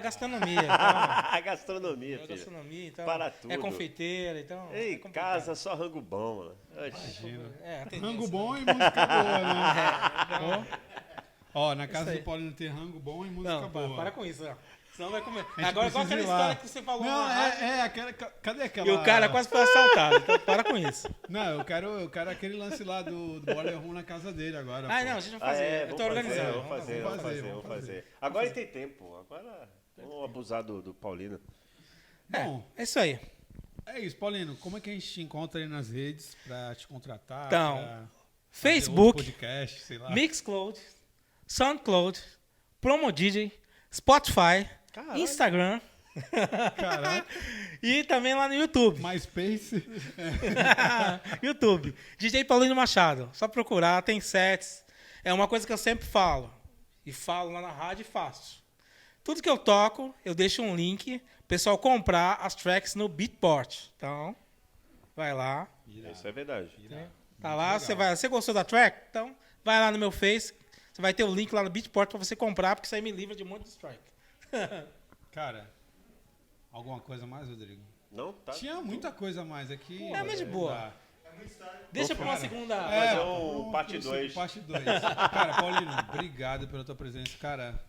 Gastronomia. Então, Gastronomia, filho. gastronomia, então. Para tudo. É confeiteira, então. Ei, é complicado. casa só rango bom, mano. Oxi. A tendência. Rango bom e música boa, né? Ó, na casa Isso aí. do Paulino tem rango bom e música Não, boa. para com isso, ó. Senão vai comer. A gente Agora, igual precisa aquela ir lá. história que você falou Não, na rádio, aquela. Cadê aquela. e o cara quase foi assaltado. Então, para com isso. Não, eu quero aquele lance lá do Boiler Room na casa dele agora. Ah, pô. não, a gente vai fazer. Eu tô organizando. Vamos fazer. Agora tem tempo. Agora vamos abusar do Paulino. Bom, É isso aí. é isso, Paulino. Como é que a gente te encontra aí nas redes pra te contratar? Então, pra fazer Facebook, outro podcast, sei lá. Mixcloud, SoundCloud, Promo DJ, Spotify, Caralho. Instagram Caraca, e também lá no YouTube. MySpace. YouTube. DJ Paulino Machado. Só procurar, tem sets. É uma coisa que eu sempre falo. E falo lá na rádio e faço. Tudo que eu toco, eu deixo um link o pessoal comprar as tracks no Beatport. Então, vai lá. Isso é verdade. Tá lá, você gostou da track? Então, vai lá no meu Face. Você vai ter o link lá no Beatport pra você comprar, porque isso aí me livra de um monte de strike. Cara, alguma coisa mais, Rodrigo? Não? Tá? Tinha muita coisa a mais aqui. É, mas de boa. Tá. Deixa pra uma segunda. Fazer um parte 2. Parte 2. Cara, Paulino, obrigado pela tua presença. Cara,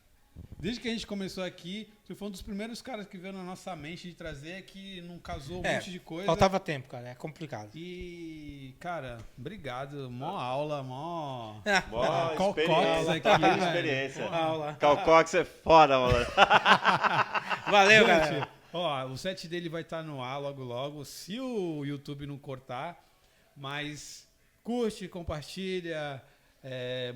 desde que a gente começou aqui, tu foi um dos primeiros caras que veio na nossa mente de trazer que não casou um monte de coisa. Faltava tempo, cara. É complicado. E, cara, obrigado. Mó aula, mó... Boa Calcox experiência. aqui, velho. Experiência. Aula. Calcox é foda, mano. Valeu, Gente, galera. ó, o set dele vai estar no ar logo logo, se o YouTube não cortar. Mas curte, compartilha,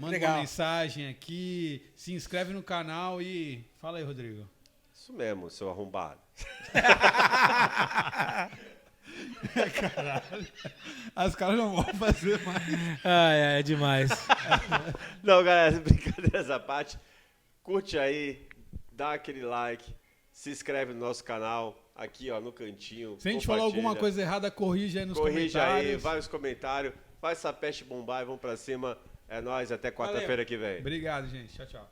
manda Legal. uma mensagem aqui, se inscreve no canal e... Fala aí, Rodrigo. Isso mesmo, seu arrombado. Caralho. Os caras não vão fazer mais. Ai, é demais. Não, galera, brincadeiras à parte. Curte aí, dá aquele like, se inscreve no nosso canal, aqui ó, no cantinho. Se a gente falar alguma coisa errada, corrija aí nos comentários. Aí, vai nos comentários, faz essa peste bombar e vamos pra cima. É nóis, até quarta-feira que vem. Obrigado, gente. Tchau, tchau.